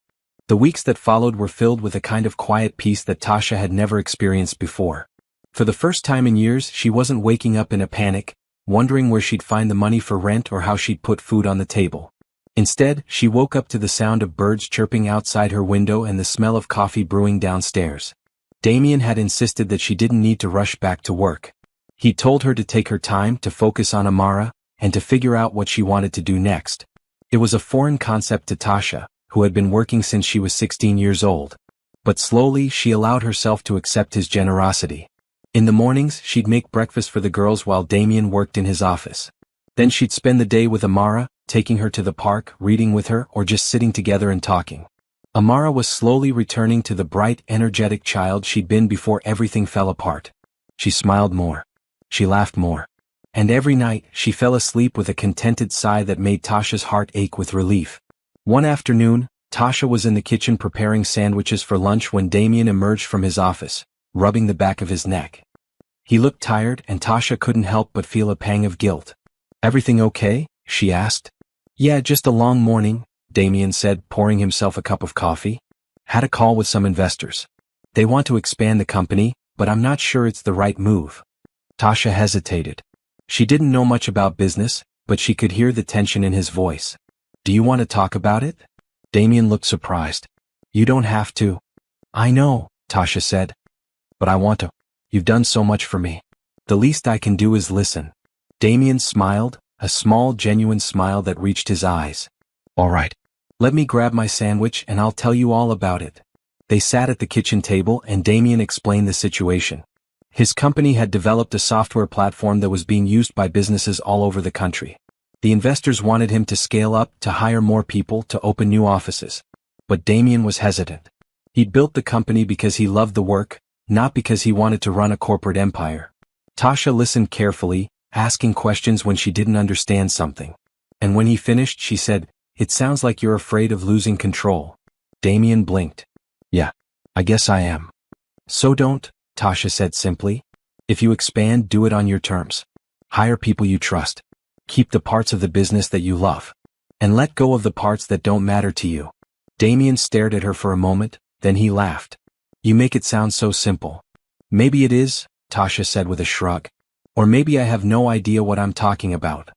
The weeks that followed were filled with a kind of quiet peace that Tasha had never experienced before. For the first time in years, she wasn't waking up in a panic, wondering where she'd find the money for rent or how she'd put food on the table. Instead, she woke up to the sound of birds chirping outside her window and the smell of coffee brewing downstairs. Damien had insisted that she didn't need to rush back to work. He told her to take her time to focus on Amara and to figure out what she wanted to do next. It was a foreign concept to Tasha, who had been working since she was 16 years old. But slowly she allowed herself to accept his generosity. In the mornings, she'd make breakfast for the girls while Damien worked in his office. Then she'd spend the day with Amara, taking her to the park, reading with her, or just sitting together and talking. Amara was slowly returning to the bright, energetic child she'd been before everything fell apart. She smiled more. She laughed more. And every night, she fell asleep with a contented sigh that made Tasha's heart ache with relief. One afternoon, Tasha was in the kitchen preparing sandwiches for lunch when Damien emerged from his office, rubbing the back of his neck. He looked tired, and Tasha couldn't help but feel a pang of guilt. Everything okay? She asked. Yeah, just a long morning, Damien said, pouring himself a cup of coffee. Had a call with some investors. They want to expand the company, but I'm not sure it's the right move. Tasha hesitated. She didn't know much about business, but she could hear the tension in his voice. Do you want to talk about it? Damien looked surprised. You don't have to. I know, Tasha said. But I want to. You've done so much for me. The least I can do is listen. Damien smiled, a small, genuine smile that reached his eyes. All right. Let me grab my sandwich and I'll tell you all about it. They sat at the kitchen table and Damien explained the situation. His company had developed a software platform that was being used by businesses all over the country. The investors wanted him to scale up, to hire more people, to open new offices. But Damien was hesitant. He'd built the company because he loved the work, not because he wanted to run a corporate empire. Tasha listened carefully, asking questions when she didn't understand something. And when he finished, she said, "It sounds like you're afraid of losing control." Damien blinked. Yeah, I guess I am. So don't, Tasha said simply. If you expand, do it on your terms. Hire people you trust. Keep the parts of the business that you love. And let go of the parts that don't matter to you. Damien stared at her for a moment, then he laughed. You make it sound so simple. Maybe it is, Tasha said with a shrug. Or maybe I have no idea what I'm talking about.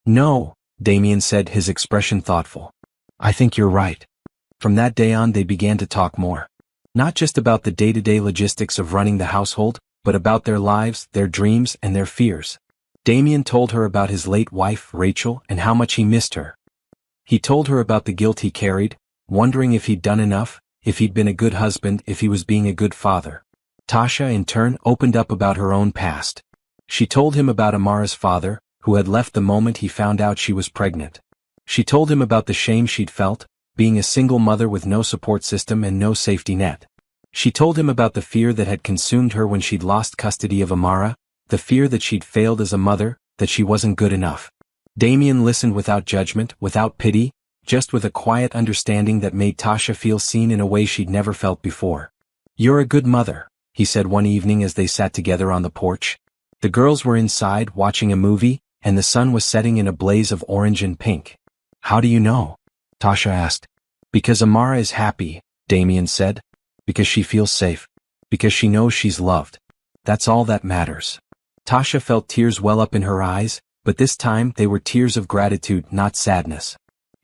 No, Damien said, his expression thoughtful. I think you're right. From that day on they began to talk more. Not just about the day-to-day logistics of running the household, but about their lives, their dreams, and their fears. Damien told her about his late wife, Rachel, and how much he missed her. He told her about the guilt he carried, wondering if he'd done enough, if he'd been a good husband, if he was being a good father. Tasha, in turn, opened up about her own past. She told him about Amara's father, who had left the moment he found out she was pregnant. She told him about the shame she'd felt, being a single mother with no support system and no safety net. She told him about the fear that had consumed her when she'd lost custody of Amara, the fear that she'd failed as a mother, that she wasn't good enough. Damien listened without judgment, without pity, just with a quiet understanding that made Tasha feel seen in a way she'd never felt before. You're a good mother, he said one evening as they sat together on the porch. The girls were inside watching a movie, and the sun was setting in a blaze of orange and pink. How do you know? Tasha asked. Because Amara is happy, Damien said. Because she feels safe. Because she knows she's loved. That's all that matters. Tasha felt tears well up in her eyes, but this time they were tears of gratitude, not sadness.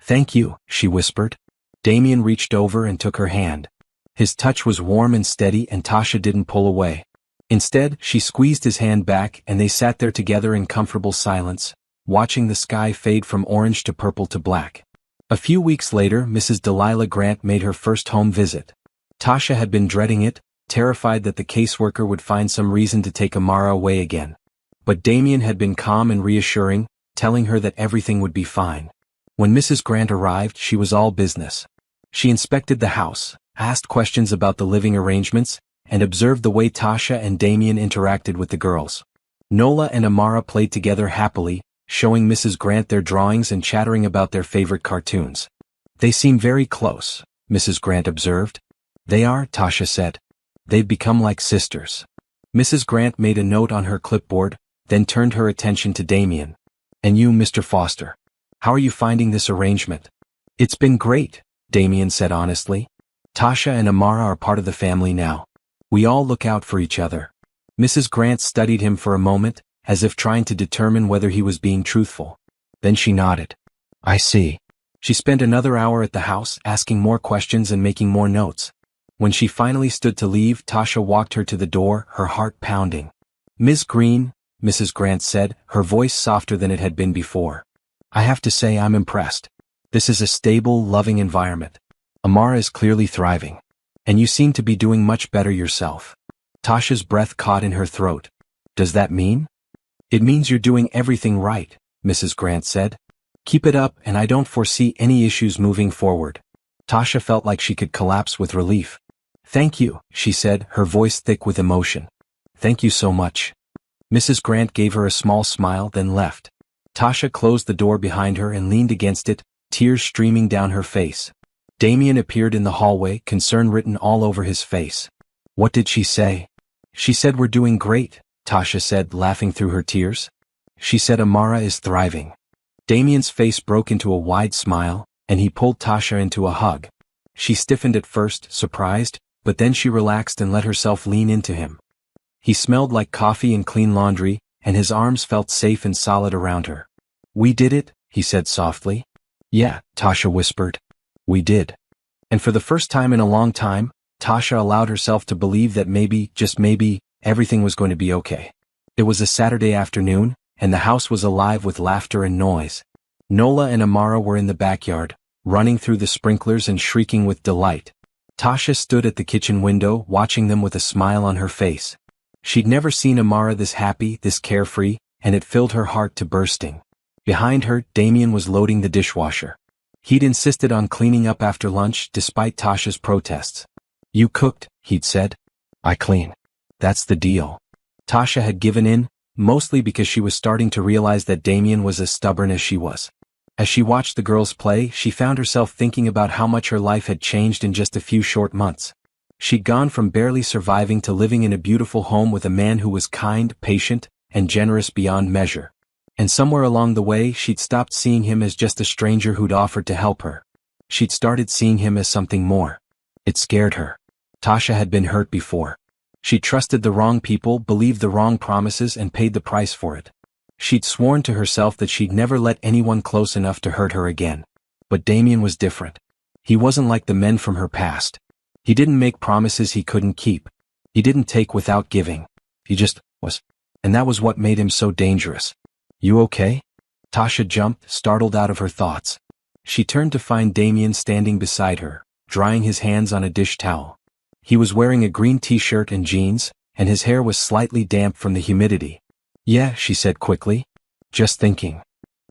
Thank you, she whispered. Damien reached over and took her hand. His touch was warm and steady, and Tasha didn't pull away. Instead, she squeezed his hand back and they sat there together in comfortable silence, watching the sky fade from orange to purple to black. A few weeks later, Mrs. Delilah Grant made her first home visit. Tasha had been dreading it, terrified that the caseworker would find some reason to take Amara away again. But Damien had been calm and reassuring, telling her that everything would be fine. When Mrs. Grant arrived, she was all business. She inspected the house, asked questions about the living arrangements, and observed the way Tasha and Damien interacted with the girls. Nola and Amara played together happily, showing Mrs. Grant their drawings and chattering about their favorite cartoons. They seem very close, Mrs. Grant observed. They are, Tasha said. They've become like sisters. Mrs. Grant made a note on her clipboard, then turned her attention to Damien. And you, Mr. Foster. How are you finding this arrangement? It's been great, Damien said honestly. Tasha and Amara are part of the family now. We all look out for each other. Mrs. Grant studied him for a moment, as if trying to determine whether he was being truthful. Then she nodded. I see. She spent another hour at the house, asking more questions and making more notes. When she finally stood to leave, Tasha walked her to the door, her heart pounding. Miss Green, Mrs. Grant said, her voice softer than it had been before. I have to say I'm impressed. This is a stable, loving environment. Amara is clearly thriving. And you seem to be doing much better yourself. Tasha's breath caught in her throat. Does that mean? It means you're doing everything right, Mrs. Grant said. Keep it up and I don't foresee any issues moving forward. Tasha felt like she could collapse with relief. Thank you, she said, her voice thick with emotion. Thank you so much. Mrs. Grant gave her a small smile, then left. Tasha closed the door behind her and leaned against it, tears streaming down her face. Damien appeared in the hallway, concern written all over his face. What did she say? She said we're doing great, Tasha said, laughing through her tears. She said Amara is thriving. Damien's face broke into a wide smile, and he pulled Tasha into a hug. She stiffened at first, surprised, but then she relaxed and let herself lean into him. He smelled like coffee and clean laundry, and his arms felt safe and solid around her. We did it, he said softly. Yeah, Tasha whispered. We did. And for the first time in a long time, Tasha allowed herself to believe that maybe, just maybe, everything was going to be okay. It was a Saturday afternoon, and the house was alive with laughter and noise. Nola and Amara were in the backyard, running through the sprinklers and shrieking with delight. Tasha stood at the kitchen window, watching them with a smile on her face. She'd never seen Amara this happy, this carefree, and it filled her heart to bursting. Behind her, Damien was loading the dishwasher. He'd insisted on cleaning up after lunch, despite Tasha's protests. You cooked, he'd said. I clean. That's the deal. Tasha had given in, mostly because she was starting to realize that Damien was as stubborn as she was. As she watched the girls play, she found herself thinking about how much her life had changed in just a few short months. She'd gone from barely surviving to living in a beautiful home with a man who was kind, patient, and generous beyond measure. And somewhere along the way, she'd stopped seeing him as just a stranger who'd offered to help her. She'd started seeing him as something more. It scared her. Tasha had been hurt before. She trusted the wrong people, believed the wrong promises, and paid the price for it. She'd sworn to herself that she'd never let anyone close enough to hurt her again. But Damien was different. He wasn't like the men from her past. He didn't make promises he couldn't keep. He didn't take without giving. He just was. And that was what made him so dangerous. "You okay?" Tasha jumped, startled out of her thoughts. She turned to find Damien standing beside her, drying his hands on a dish towel. He was wearing a green t-shirt and jeans, and his hair was slightly damp from the humidity. "Yeah," she said quickly. "Just thinking."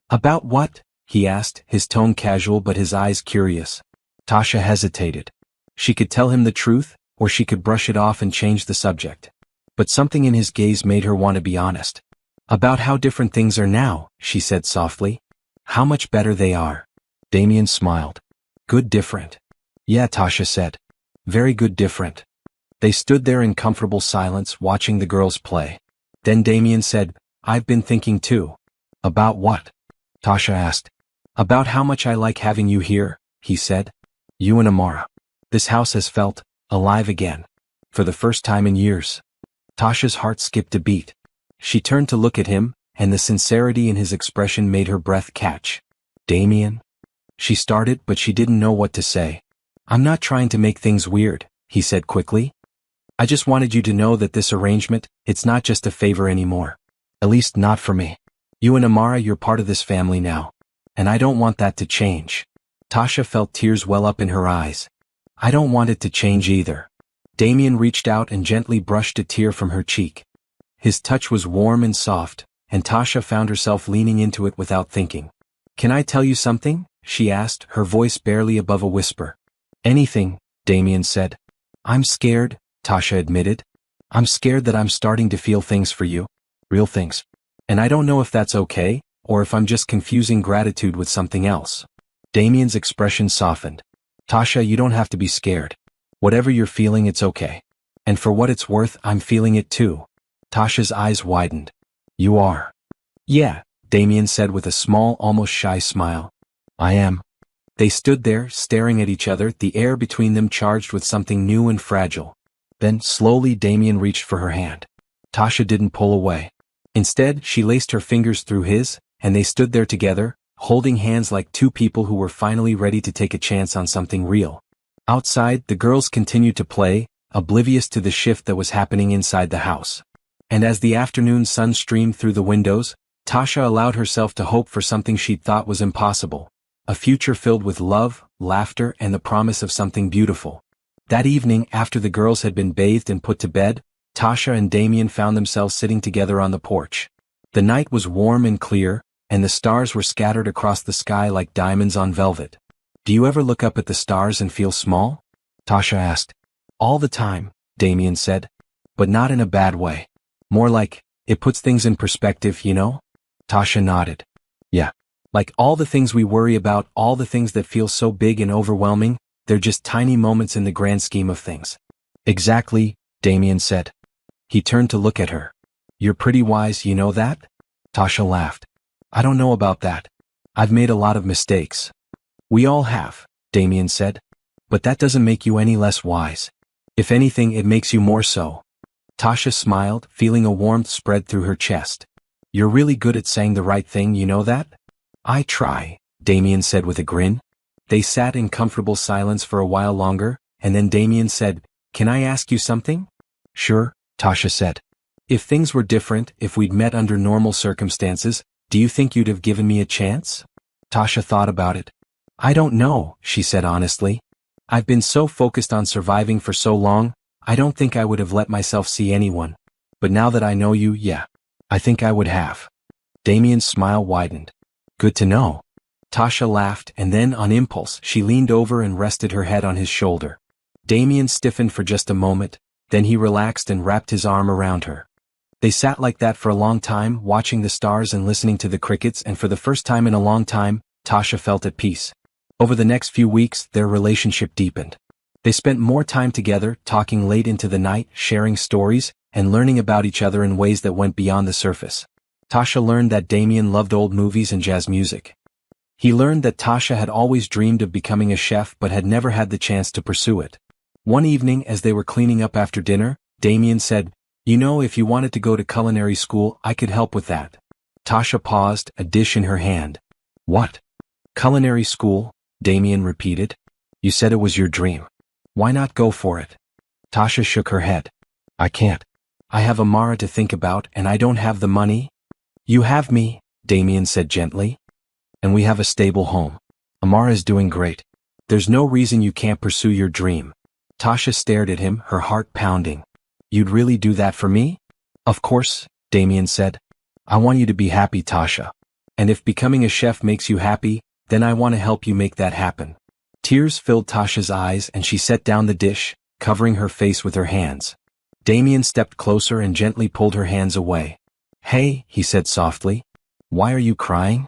"About what?" he asked, his tone casual but his eyes curious. Tasha hesitated. She could tell him the truth, or she could brush it off and change the subject. But something in his gaze made her want to be honest. "About how different things are now," she said softly. "How much better they are." Damien smiled. "Good different." "Yeah," Tasha said. "Very good different." They stood there in comfortable silence, watching the girls play. Then Damien said, "I've been thinking too." "About what?" Tasha asked. "About how much I like having you here," he said. "You and Amara. This house has felt alive again. For the first time in years." Tasha's heart skipped a beat. She turned to look at him, and the sincerity in his expression made her breath catch. "Damien?" She started, but she didn't know what to say. "I'm not trying to make things weird," he said quickly. "I just wanted you to know that this arrangement, it's not just a favor anymore. At least not for me. You and Amara, you're part of this family now. And I don't want that to change." Tasha felt tears well up in her eyes. "I don't want it to change either." Damien reached out and gently brushed a tear from her cheek. His touch was warm and soft, and Tasha found herself leaning into it without thinking. "Can I tell you something?" she asked, her voice barely above a whisper. "Anything," Damien said. "I'm scared," Tasha admitted. "I'm scared that I'm starting to feel things for you. Real things. And I don't know if that's okay, or if I'm just confusing gratitude with something else." Damien's expression softened. "Tasha, you don't have to be scared. Whatever you're feeling, it's okay. And for what it's worth, I'm feeling it too." Tasha's eyes widened. "You are?" "Yeah," Damien said with a small, almost shy smile. "I am." They stood there, staring at each other, the air between them charged with something new and fragile. Then, slowly, Damien reached for her hand. Tasha didn't pull away. Instead, she laced her fingers through his, and they stood there together, holding hands like two people who were finally ready to take a chance on something real. Outside, the girls continued to play, oblivious to the shift that was happening inside the house. And as the afternoon sun streamed through the windows, Tasha allowed herself to hope for something she'd thought was impossible. A future filled with love, laughter, and the promise of something beautiful. That evening, after the girls had been bathed and put to bed, Tasha and Damien found themselves sitting together on the porch. The night was warm and clear, and the stars were scattered across the sky like diamonds on velvet. "Do you ever look up at the stars and feel small?" Tasha asked. "All the time," Damien said. "But not in a bad way. More like, it puts things in perspective, you know?" Tasha nodded. "Yeah. Like all the things we worry about, all the things that feel so big and overwhelming, they're just tiny moments in the grand scheme of things." "Exactly," Damien said. He turned to look at her. "You're pretty wise, you know that?" Tasha laughed. "I don't know about that. I've made a lot of mistakes." "We all have," Damien said. "But that doesn't make you any less wise. If anything, it makes you more so." Tasha smiled, feeling a warmth spread through her chest. "You're really good at saying the right thing, you know that?" "I try," Damien said with a grin. They sat in comfortable silence for a while longer, and then Damien said, "Can I ask you something?" "Sure," Tasha said. "If things were different, if we'd met under normal circumstances, do you think you'd have given me a chance?" Tasha thought about it. "I don't know," she said honestly. "I've been so focused on surviving for so long, I don't think I would have let myself see anyone. But now that I know you, yeah, I think I would have." Damien's smile widened. "Good to know." Tasha laughed, and then, on impulse, she leaned over and rested her head on his shoulder. Damien stiffened for just a moment, then he relaxed and wrapped his arm around her. They sat like that for a long time, watching the stars and listening to the crickets, and for the first time in a long time, Tasha felt at peace. Over the next few weeks, their relationship deepened. They spent more time together, talking late into the night, sharing stories, and learning about each other in ways that went beyond the surface. Tasha learned that Damien loved old movies and jazz music. He learned that Tasha had always dreamed of becoming a chef but had never had the chance to pursue it. One evening, as they were cleaning up after dinner, Damien said, "You know, if you wanted to go to culinary school, I could help with that." Tasha paused, a dish in her hand. "What? Culinary school?" Damien repeated. "You said it was your dream. Why not go for it?" Tasha shook her head. "I can't. I have Amara to think about and I don't have the money." "You have me," Damien said gently. "And we have a stable home. Amara is doing great. There's no reason you can't pursue your dream." Tasha stared at him, her heart pounding. "You'd really do that for me?" "Of course," Damien said. "I want you to be happy, Tasha. And if becoming a chef makes you happy, then I want to help you make that happen." Tears filled Tasha's eyes and she set down the dish, covering her face with her hands. Damien stepped closer and gently pulled her hands away. "Hey," he said softly. "Why are you crying?"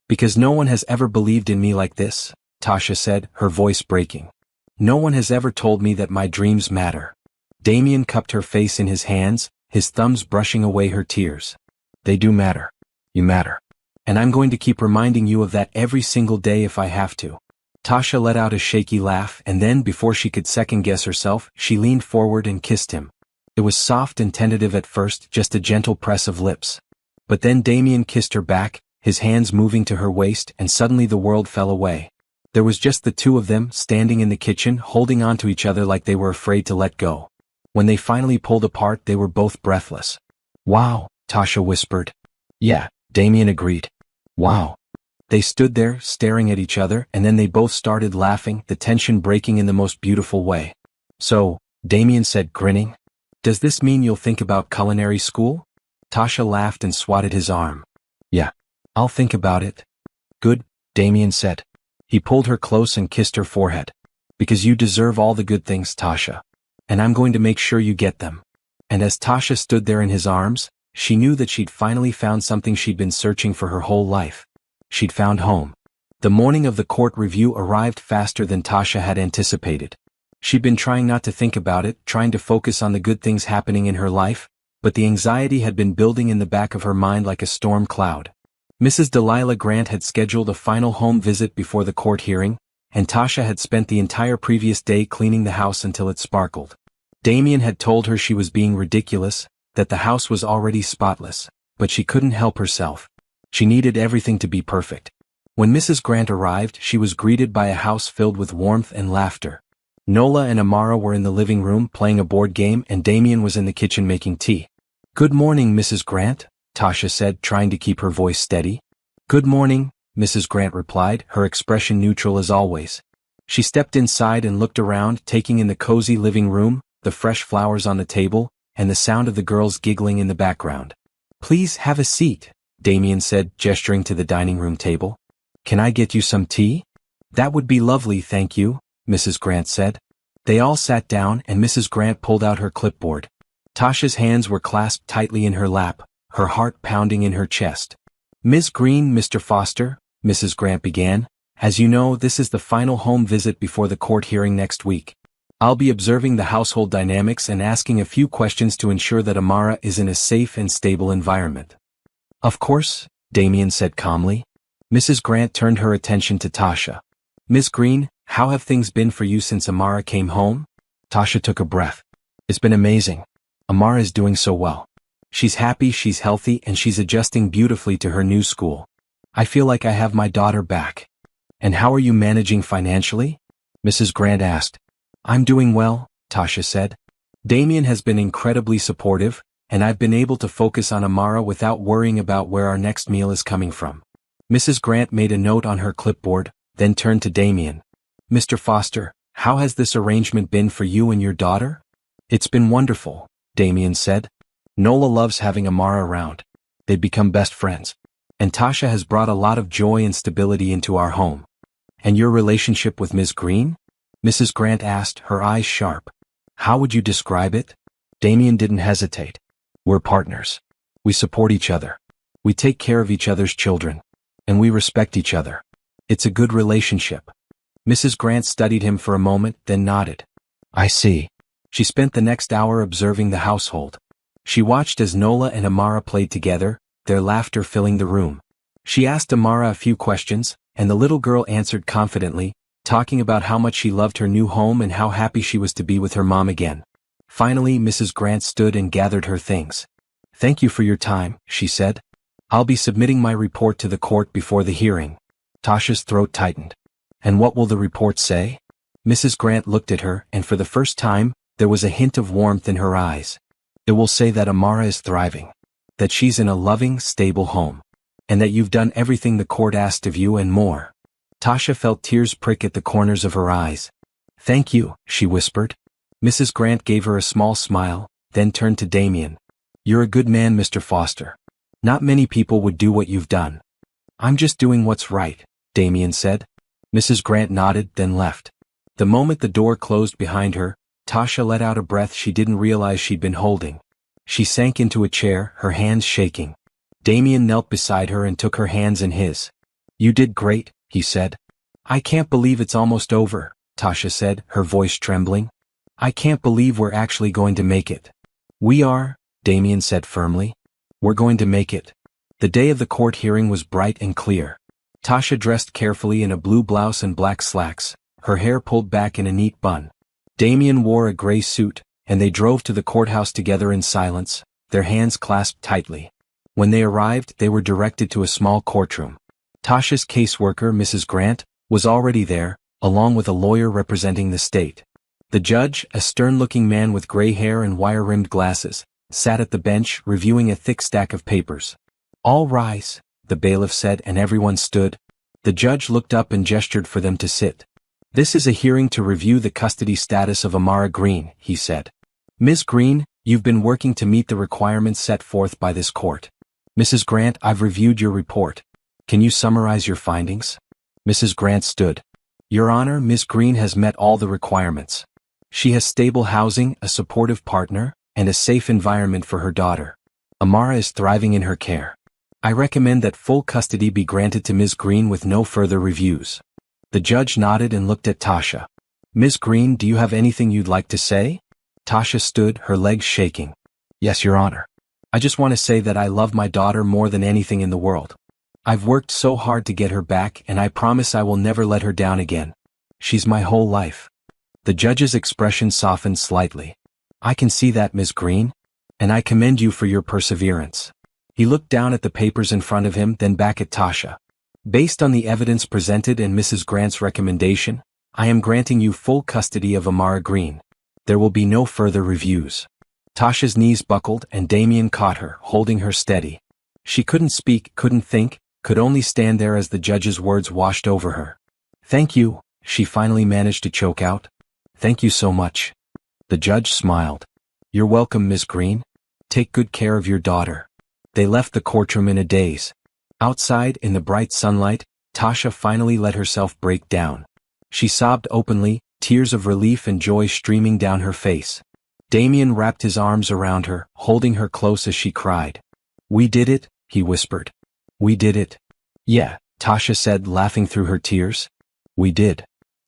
"Because no one has ever believed in me like this," Tasha said, her voice breaking. "No one has ever told me that my dreams matter." Damien cupped her face in his hands, his thumbs brushing away her tears. "They do matter. You matter. And I'm going to keep reminding you of that every single day if I have to." Tasha let out a shaky laugh and then, before she could second-guess herself, she leaned forward and kissed him. It was soft and tentative at first, just a gentle press of lips. But then Damien kissed her back, his hands moving to her waist, and suddenly the world fell away. There was just the two of them, standing in the kitchen, holding on to each other like they were afraid to let go. When they finally pulled apart, they were both breathless. "Wow," Tasha whispered. "Yeah," Damien agreed. "Wow." They stood there, staring at each other, and then they both started laughing, the tension breaking in the most beautiful way. "So," Damien said, grinning, "does this mean you'll think about culinary school?" Tasha laughed and swatted his arm. "Yeah, I'll think about it." "Good," Damien said. He pulled her close and kissed her forehead. "Because you deserve all the good things, Tasha. And I'm going to make sure you get them." And as Tasha stood there in his arms, she knew that she'd finally found something she'd been searching for her whole life. She'd found home. The morning of the court review arrived faster than Tasha had anticipated. She'd been trying not to think about it, trying to focus on the good things happening in her life, but the anxiety had been building in the back of her mind like a storm cloud. Mrs. Delilah Grant had scheduled a final home visit before the court hearing, and Tasha had spent the entire previous day cleaning the house until it sparkled. Damien had told her she was being ridiculous, that the house was already spotless, but she couldn't help herself. She needed everything to be perfect. When Mrs. Grant arrived, she was greeted by a house filled with warmth and laughter. Nola and Amara were in the living room playing a board game and Damien was in the kitchen making tea. "Good morning, Mrs. Grant," Tasha said, trying to keep her voice steady. "Good morning," Mrs. Grant replied, her expression neutral as always. She stepped inside and looked around, taking in the cozy living room, the fresh flowers on the table, and the sound of the girls giggling in the background. "Please have a seat," Damien said, gesturing to the dining room table. "Can I get you some tea?" "That would be lovely, thank you," Mrs. Grant said. They all sat down and Mrs. Grant pulled out her clipboard. Tasha's hands were clasped tightly in her lap, her heart pounding in her chest. "Miss Green, Mr. Foster," Mrs. Grant began, "as you know, this is the final home visit before the court hearing next week. I'll be observing the household dynamics and asking a few questions to ensure that Amara is in a safe and stable environment." "Of course," Damien said calmly. Mrs. Grant turned her attention to Tasha. "Miss Green, how have things been for you since Amara came home?" Tasha took a breath. "It's been amazing. Amara is doing so well. She's happy, she's healthy, and she's adjusting beautifully to her new school. I feel like I have my daughter back." "And how are you managing financially?" Mrs. Grant asked. "I'm doing well," Tasha said. "Damien has been incredibly supportive, and I've been able to focus on Amara without worrying about where our next meal is coming from." Mrs. Grant made a note on her clipboard, then turned to Damien. "Mr. Foster, how has this arrangement been for you and your daughter?" "It's been wonderful," Damien said. "Nola loves having Amara around. They've become best friends. And Tasha has brought a lot of joy and stability into our home." "And your relationship with Ms. Green?" Mrs. Grant asked, her eyes sharp. "How would you describe it?" Damien didn't hesitate. "We're partners. We support each other. We take care of each other's children. And we respect each other. It's a good relationship. Mrs. Grant studied him for a moment, then nodded. I see. She spent the next hour observing the household. She watched as Nola and Amara played together, their laughter filling the room. She asked Amara a few questions, and the little girl answered confidently, talking about how much she loved her new home and how happy she was to be with her mom again. Finally, Mrs. Grant stood and gathered her things. Thank you for your time, she said. I'll be submitting my report to the court before the hearing. Tasha's throat tightened. And what will the report say? Mrs. Grant looked at her, and for the first time, there was a hint of warmth in her eyes. It will say that Amara is thriving. That she's in a loving, stable home. And that you've done everything the court asked of you and more. Tasha felt tears prick at the corners of her eyes. Thank you, she whispered. Mrs. Grant gave her a small smile, then turned to Damien. You're a good man, Mr. Foster. Not many people would do what you've done. I'm just doing what's right, Damien said. Mrs. Grant nodded, then left. The moment the door closed behind her, Tasha let out a breath she didn't realize she'd been holding. She sank into a chair, her hands shaking. Damien knelt beside her and took her hands in his. You did great, he said. I can't believe it's almost over, Tasha said, her voice trembling. I can't believe we're actually going to make it. We are, Damien said firmly. We're going to make it. The day of the court hearing was bright and clear. Tasha dressed carefully in a blue blouse and black slacks, her hair pulled back in a neat bun. Damien wore a gray suit, and they drove to the courthouse together in silence, their hands clasped tightly. When they arrived, they were directed to a small courtroom. Tasha's caseworker, Mrs. Grant, was already there, along with a lawyer representing the state. The judge, a stern-looking man with gray hair and wire-rimmed glasses, sat at the bench, reviewing a thick stack of papers. All rise, the bailiff said, and everyone stood. The judge looked up and gestured for them to sit. This is a hearing to review the custody status of Amara Green, he said. Ms. Green, you've been working to meet the requirements set forth by this court. Mrs. Grant, I've reviewed your report. Can you summarize your findings? Mrs. Grant stood. Your Honor, Ms. Green has met all the requirements. She has stable housing, a supportive partner, and a safe environment for her daughter. Amara is thriving in her care. I recommend that full custody be granted to Ms. Green with no further reviews. The judge nodded and looked at Tasha. Ms. Green, do you have anything you'd like to say? Tasha stood, her legs shaking. Yes, Your Honor. I just want to say that I love my daughter more than anything in the world. I've worked so hard to get her back, and I promise I will never let her down again. She's my whole life. The judge's expression softened slightly. I can see that, Ms. Green. And I commend you for your perseverance. He looked down at the papers in front of him, then back at Tasha. Based on the evidence presented and Mrs. Grant's recommendation, I am granting you full custody of Amara Green. There will be no further reviews. Tasha's knees buckled and Damien caught her, holding her steady. She couldn't speak, couldn't think, could only stand there as the judge's words washed over her. Thank you, she finally managed to choke out. Thank you so much. The judge smiled. You're welcome, Miss Green. Take good care of your daughter. They left the courtroom in a daze. Outside, in the bright sunlight, Tasha finally let herself break down. She sobbed openly, tears of relief and joy streaming down her face. Damien wrapped his arms around her, holding her close as she cried. We did it, he whispered. We did it. Yeah, Tasha said, laughing through her tears. We did.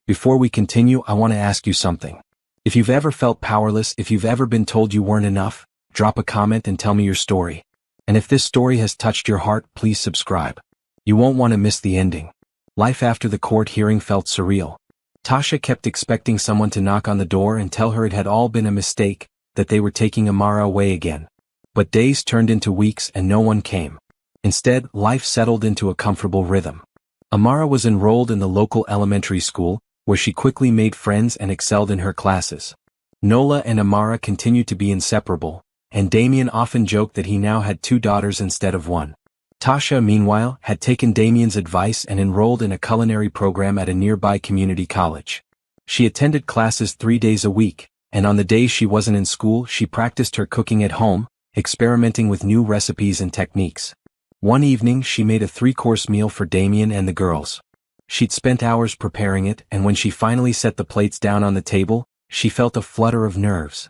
Before we continue, I want to ask you something. If you've ever felt powerless, if you've ever been told you weren't enough, drop a comment and tell me your story. And if this story has touched your heart, please subscribe. You won't want to miss the ending. Life after the court hearing felt surreal. Tasha kept expecting someone to knock on the door and tell her it had all been a mistake, that they were taking Amara away again. But days turned into weeks and no one came. Instead, life settled into a comfortable rhythm. Amara was enrolled in the local elementary school, where she quickly made friends and excelled in her classes. Nola and Amara continued to be inseparable, and Damien often joked that he now had 2 daughters instead of 1. Tasha, meanwhile, had taken Damien's advice and enrolled in a culinary program at a nearby community college. She attended classes 3 days a week, and on the days she wasn't in school, she practiced her cooking at home, experimenting with new recipes and techniques. One evening, she made a 3-course meal for Damien and the girls. She'd spent hours preparing it, and when she finally set the plates down on the table, she felt a flutter of nerves.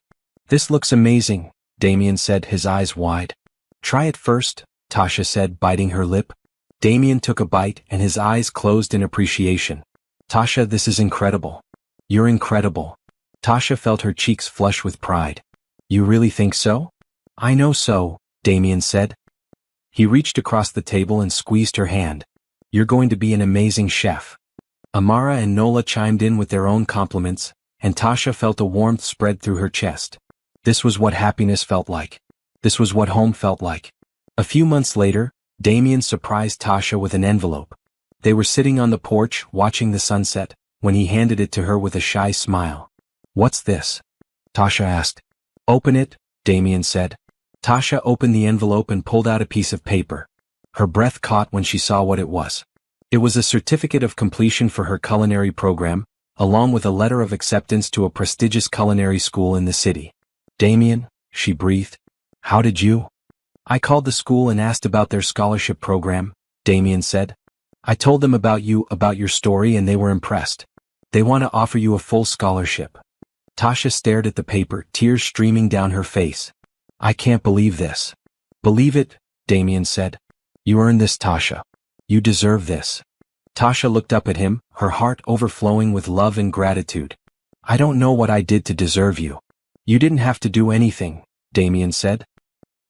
This looks amazing, Damien said, his eyes wide. Try it first, Tasha said, biting her lip. Damien took a bite and his eyes closed in appreciation. Tasha, this is incredible. You're incredible. Tasha felt her cheeks flush with pride. You really think so? I know so, Damien said. He reached across the table and squeezed her hand. You're going to be an amazing chef. Amara and Nola chimed in with their own compliments, and Tasha felt a warmth spread through her chest. This was what happiness felt like. This was what home felt like. A few months later, Damien surprised Tasha with an envelope. They were sitting on the porch watching the sunset, when he handed it to her with a shy smile. What's this? Tasha asked. Open it, Damien said. Tasha opened the envelope and pulled out a piece of paper. Her breath caught when she saw what it was. It was a certificate of completion for her culinary program, along with a letter of acceptance to a prestigious culinary school in the city. Damien, she breathed. How did you? I called the school and asked about their scholarship program, Damien said. I told them about you, about your story, and they were impressed. They want to offer you a full scholarship. Tasha stared at the paper, tears streaming down her face. I can't believe this. Believe it, Damien said. You earned this, Tasha. You deserve this. Tasha looked up at him, her heart overflowing with love and gratitude. I don't know what I did to deserve you. You didn't have to do anything, Damien said.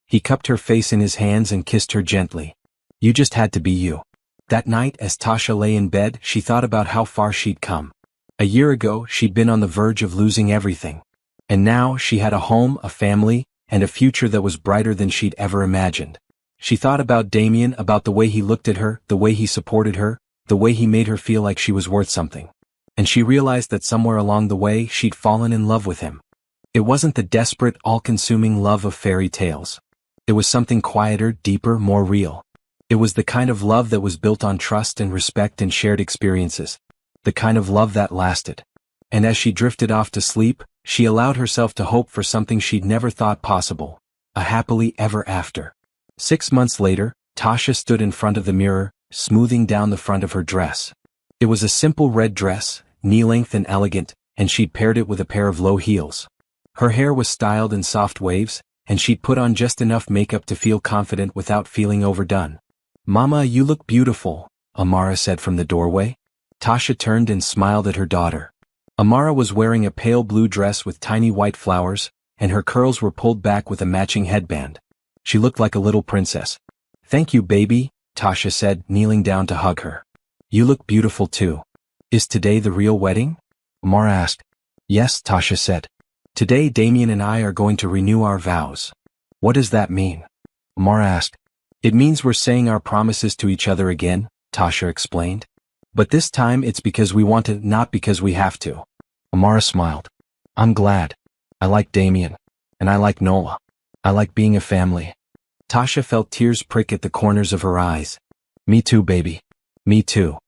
He cupped her face in his hands and kissed her gently. You just had to be you. That night, as Tasha lay in bed, she thought about how far she'd come. A year ago, she'd been on the verge of losing everything. And now, she had a home, a family, and a future that was brighter than she'd ever imagined. She thought about Damien, about the way he looked at her, the way he supported her, the way he made her feel like she was worth something. And she realized that somewhere along the way, she'd fallen in love with him. It wasn't the desperate, all-consuming love of fairy tales. It was something quieter, deeper, more real. It was the kind of love that was built on trust and respect and shared experiences. The kind of love that lasted. And as she drifted off to sleep, she allowed herself to hope for something she'd never thought possible. A happily ever after. 6 months later, Tasha stood in front of the mirror, smoothing down the front of her dress. It was a simple red dress, knee-length and elegant, and she'd paired it with a pair of low heels. Her hair was styled in soft waves, and she'd put on just enough makeup to feel confident without feeling overdone. Mama, you look beautiful, Amara said from the doorway. Tasha turned and smiled at her daughter. Amara was wearing a pale blue dress with tiny white flowers, and her curls were pulled back with a matching headband. She looked like a little princess. Thank you, baby, Tasha said, kneeling down to hug her. You look beautiful too. Is today the real wedding? Amara asked. Yes, Tasha said. Today Damien and I are going to renew our vows. What does that mean? Amara asked. It means we're saying our promises to each other again, Tasha explained. But this time it's because we want to, not because we have to. Amara smiled. I'm glad. I like Damien. And I like Nola. I like being a family. Tasha felt tears prick at the corners of her eyes. Me too, baby. Me too.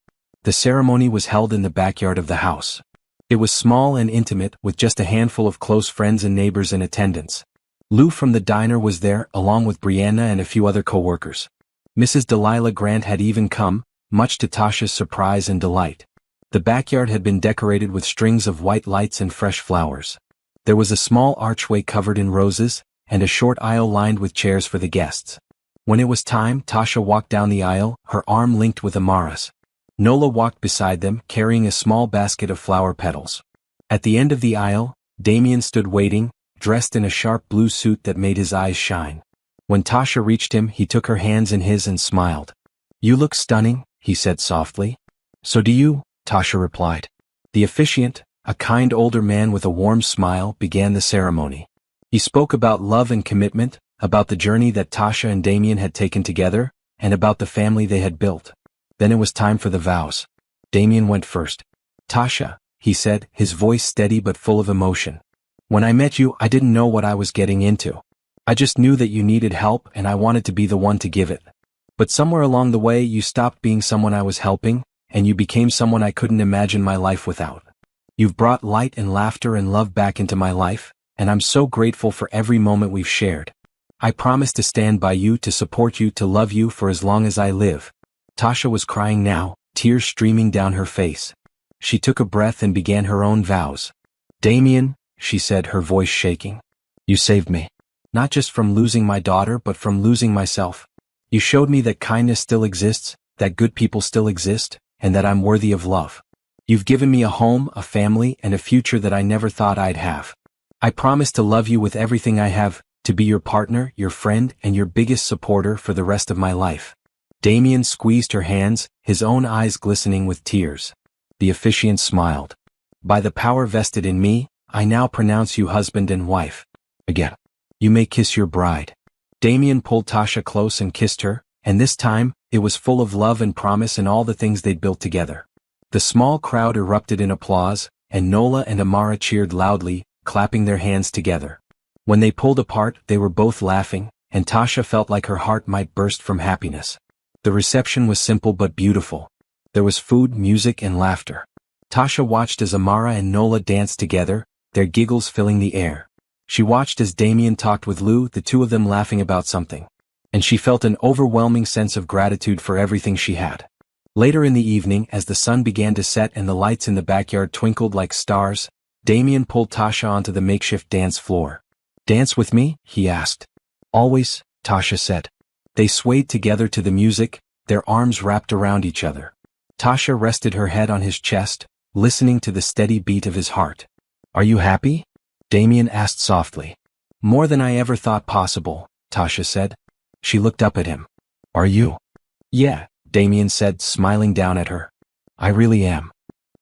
The ceremony was held in the backyard of the house. It was small and intimate, with just a handful of close friends and neighbors in attendance. Lou from the diner was there, along with Brianna and a few other co-workers. Mrs. Delilah Grant had even come, much to Tasha's surprise and delight. The backyard had been decorated with strings of white lights and fresh flowers. There was a small archway covered in roses, and a short aisle lined with chairs for the guests. When it was time, Tasha walked down the aisle, her arm linked with Amara's. Nola walked beside them, carrying a small basket of flower petals. At the end of the aisle, Damien stood waiting, dressed in a sharp blue suit that made his eyes shine. When Tasha reached him, he took her hands in his and smiled. You look stunning, he said softly. So do you, Tasha replied. The officiant, a kind older man with a warm smile, began the ceremony. He spoke about love and commitment, about the journey that Tasha and Damien had taken together, and about the family they had built. Then it was time for the vows. Damien went first. Tasha, he said, his voice steady but full of emotion. When I met you, I didn't know what I was getting into. I just knew that you needed help and I wanted to be the one to give it. But somewhere along the way you stopped being someone I was helping, and you became someone I couldn't imagine my life without. You've brought light and laughter and love back into my life, and I'm so grateful for every moment we've shared. I promise to stand by you, to support you, to love you for as long as I live. Tasha was crying now, tears streaming down her face. She took a breath and began her own vows. Damien, she said, her voice shaking. You saved me. Not just from losing my daughter, but from losing myself. You showed me that kindness still exists, that good people still exist, and that I'm worthy of love. You've given me a home, a family, and a future that I never thought I'd have. I promise to love you with everything I have, to be your partner, your friend, and your biggest supporter for the rest of my life." Damien squeezed her hands, his own eyes glistening with tears. The officiant smiled. "By the power vested in me, I now pronounce you husband and wife. Again, you may kiss your bride." Damien pulled Tasha close and kissed her, and this time, it was full of love and promise and all the things they'd built together. The small crowd erupted in applause, and Nola and Amara cheered loudly, clapping their hands together. When they pulled apart, they were both laughing, and Tasha felt like her heart might burst from happiness. The reception was simple but beautiful. There was food, music, and laughter. Tasha watched as Amara and Nola danced together, their giggles filling the air. She watched as Damien talked with Lou, the two of them laughing about something. And she felt an overwhelming sense of gratitude for everything she had. Later in the evening, as the sun began to set and the lights in the backyard twinkled like stars, Damien pulled Tasha onto the makeshift dance floor. "Dance with me?" he asked. "Always," Tasha said. They swayed together to the music, their arms wrapped around each other. Tasha rested her head on his chest, listening to the steady beat of his heart. "Are you happy?" Damien asked softly. "More than I ever thought possible," Tasha said. She looked up at him. "Are you?" "Yeah," Damien said, smiling down at her. "I really am."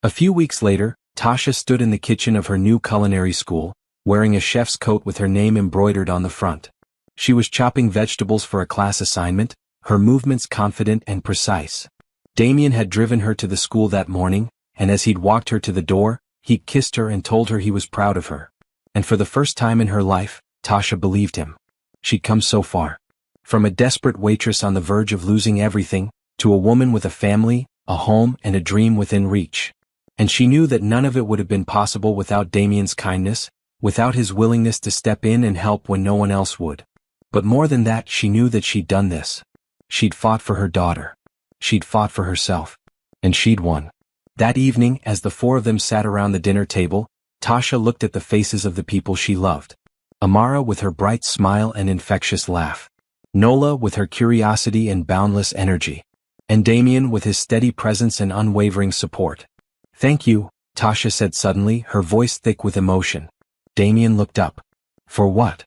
A few weeks later, Tasha stood in the kitchen of her new culinary school, wearing a chef's coat with her name embroidered on the front. She was chopping vegetables for a class assignment, her movements confident and precise. Damien had driven her to the school that morning, and as he'd walked her to the door, he kissed her and told her he was proud of her. And for the first time in her life, Tasha believed him. She'd come so far. From a desperate waitress on the verge of losing everything, to a woman with a family, a home, and a dream within reach. And she knew that none of it would have been possible without Damien's kindness, without his willingness to step in and help when no one else would. But more than that, she knew that she'd done this. She'd fought for her daughter. She'd fought for herself. And she'd won. That evening, as the four of them sat around the dinner table, Tasha looked at the faces of the people she loved. Amara with her bright smile and infectious laugh. Nola with her curiosity and boundless energy. And Damien with his steady presence and unwavering support. "Thank you," Tasha said suddenly, her voice thick with emotion. Damien looked up. "For what?"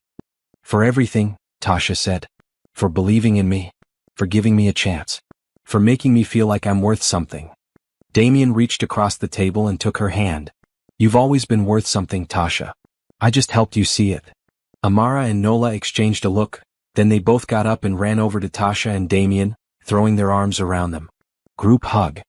"For everything," Tasha said. "For believing in me. For giving me a chance. For making me feel like I'm worth something." Damien reached across the table and took her hand. "You've always been worth something, Tasha. I just helped you see it." Amara and Nola exchanged a look, then they both got up and ran over to Tasha and Damien, throwing their arms around them. "Group hug,"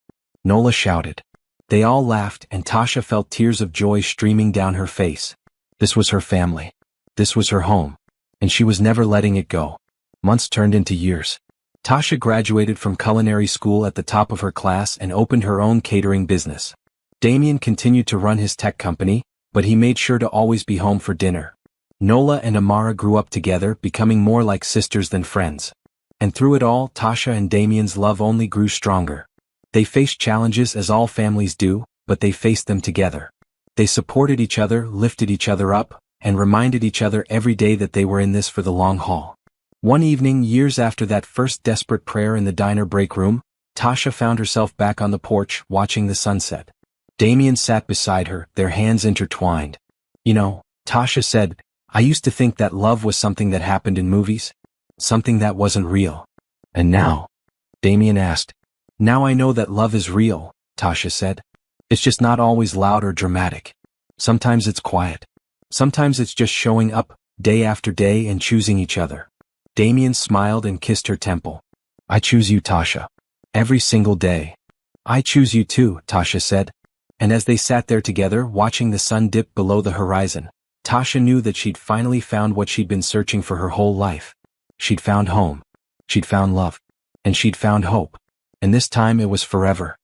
Nola shouted. They all laughed, and Tasha felt tears of joy streaming down her face. This was her family. This was her home. And she was never letting it go. Months turned into years. Tasha graduated from culinary school at the top of her class and opened her own catering business. Damien continued to run his tech company, but he made sure to always be home for dinner. Nola and Amara grew up together, becoming more like sisters than friends. And through it all, Tasha and Damien's love only grew stronger. They faced challenges as all families do, but they faced them together. They supported each other, lifted each other up, and reminded each other every day that they were in this for the long haul. One evening, years after that first desperate prayer in the diner break room, Tasha found herself back on the porch, watching the sunset. Damien sat beside her, their hands intertwined. "You know," Tasha said, "I used to think that love was something that happened in movies. Something that wasn't real. And now?" Damien asked. "Now I know that love is real," Tasha said. "It's just not always loud or dramatic. Sometimes it's quiet. Sometimes it's just showing up, day after day, and choosing each other." Damien smiled and kissed her temple. "I choose you, Tasha. Every single day." "I choose you too," Tasha said. And as they sat there together, watching the sun dip below the horizon, Tasha knew that she'd finally found what she'd been searching for her whole life. She'd found home. She'd found love. And she'd found hope. And this time it was forever.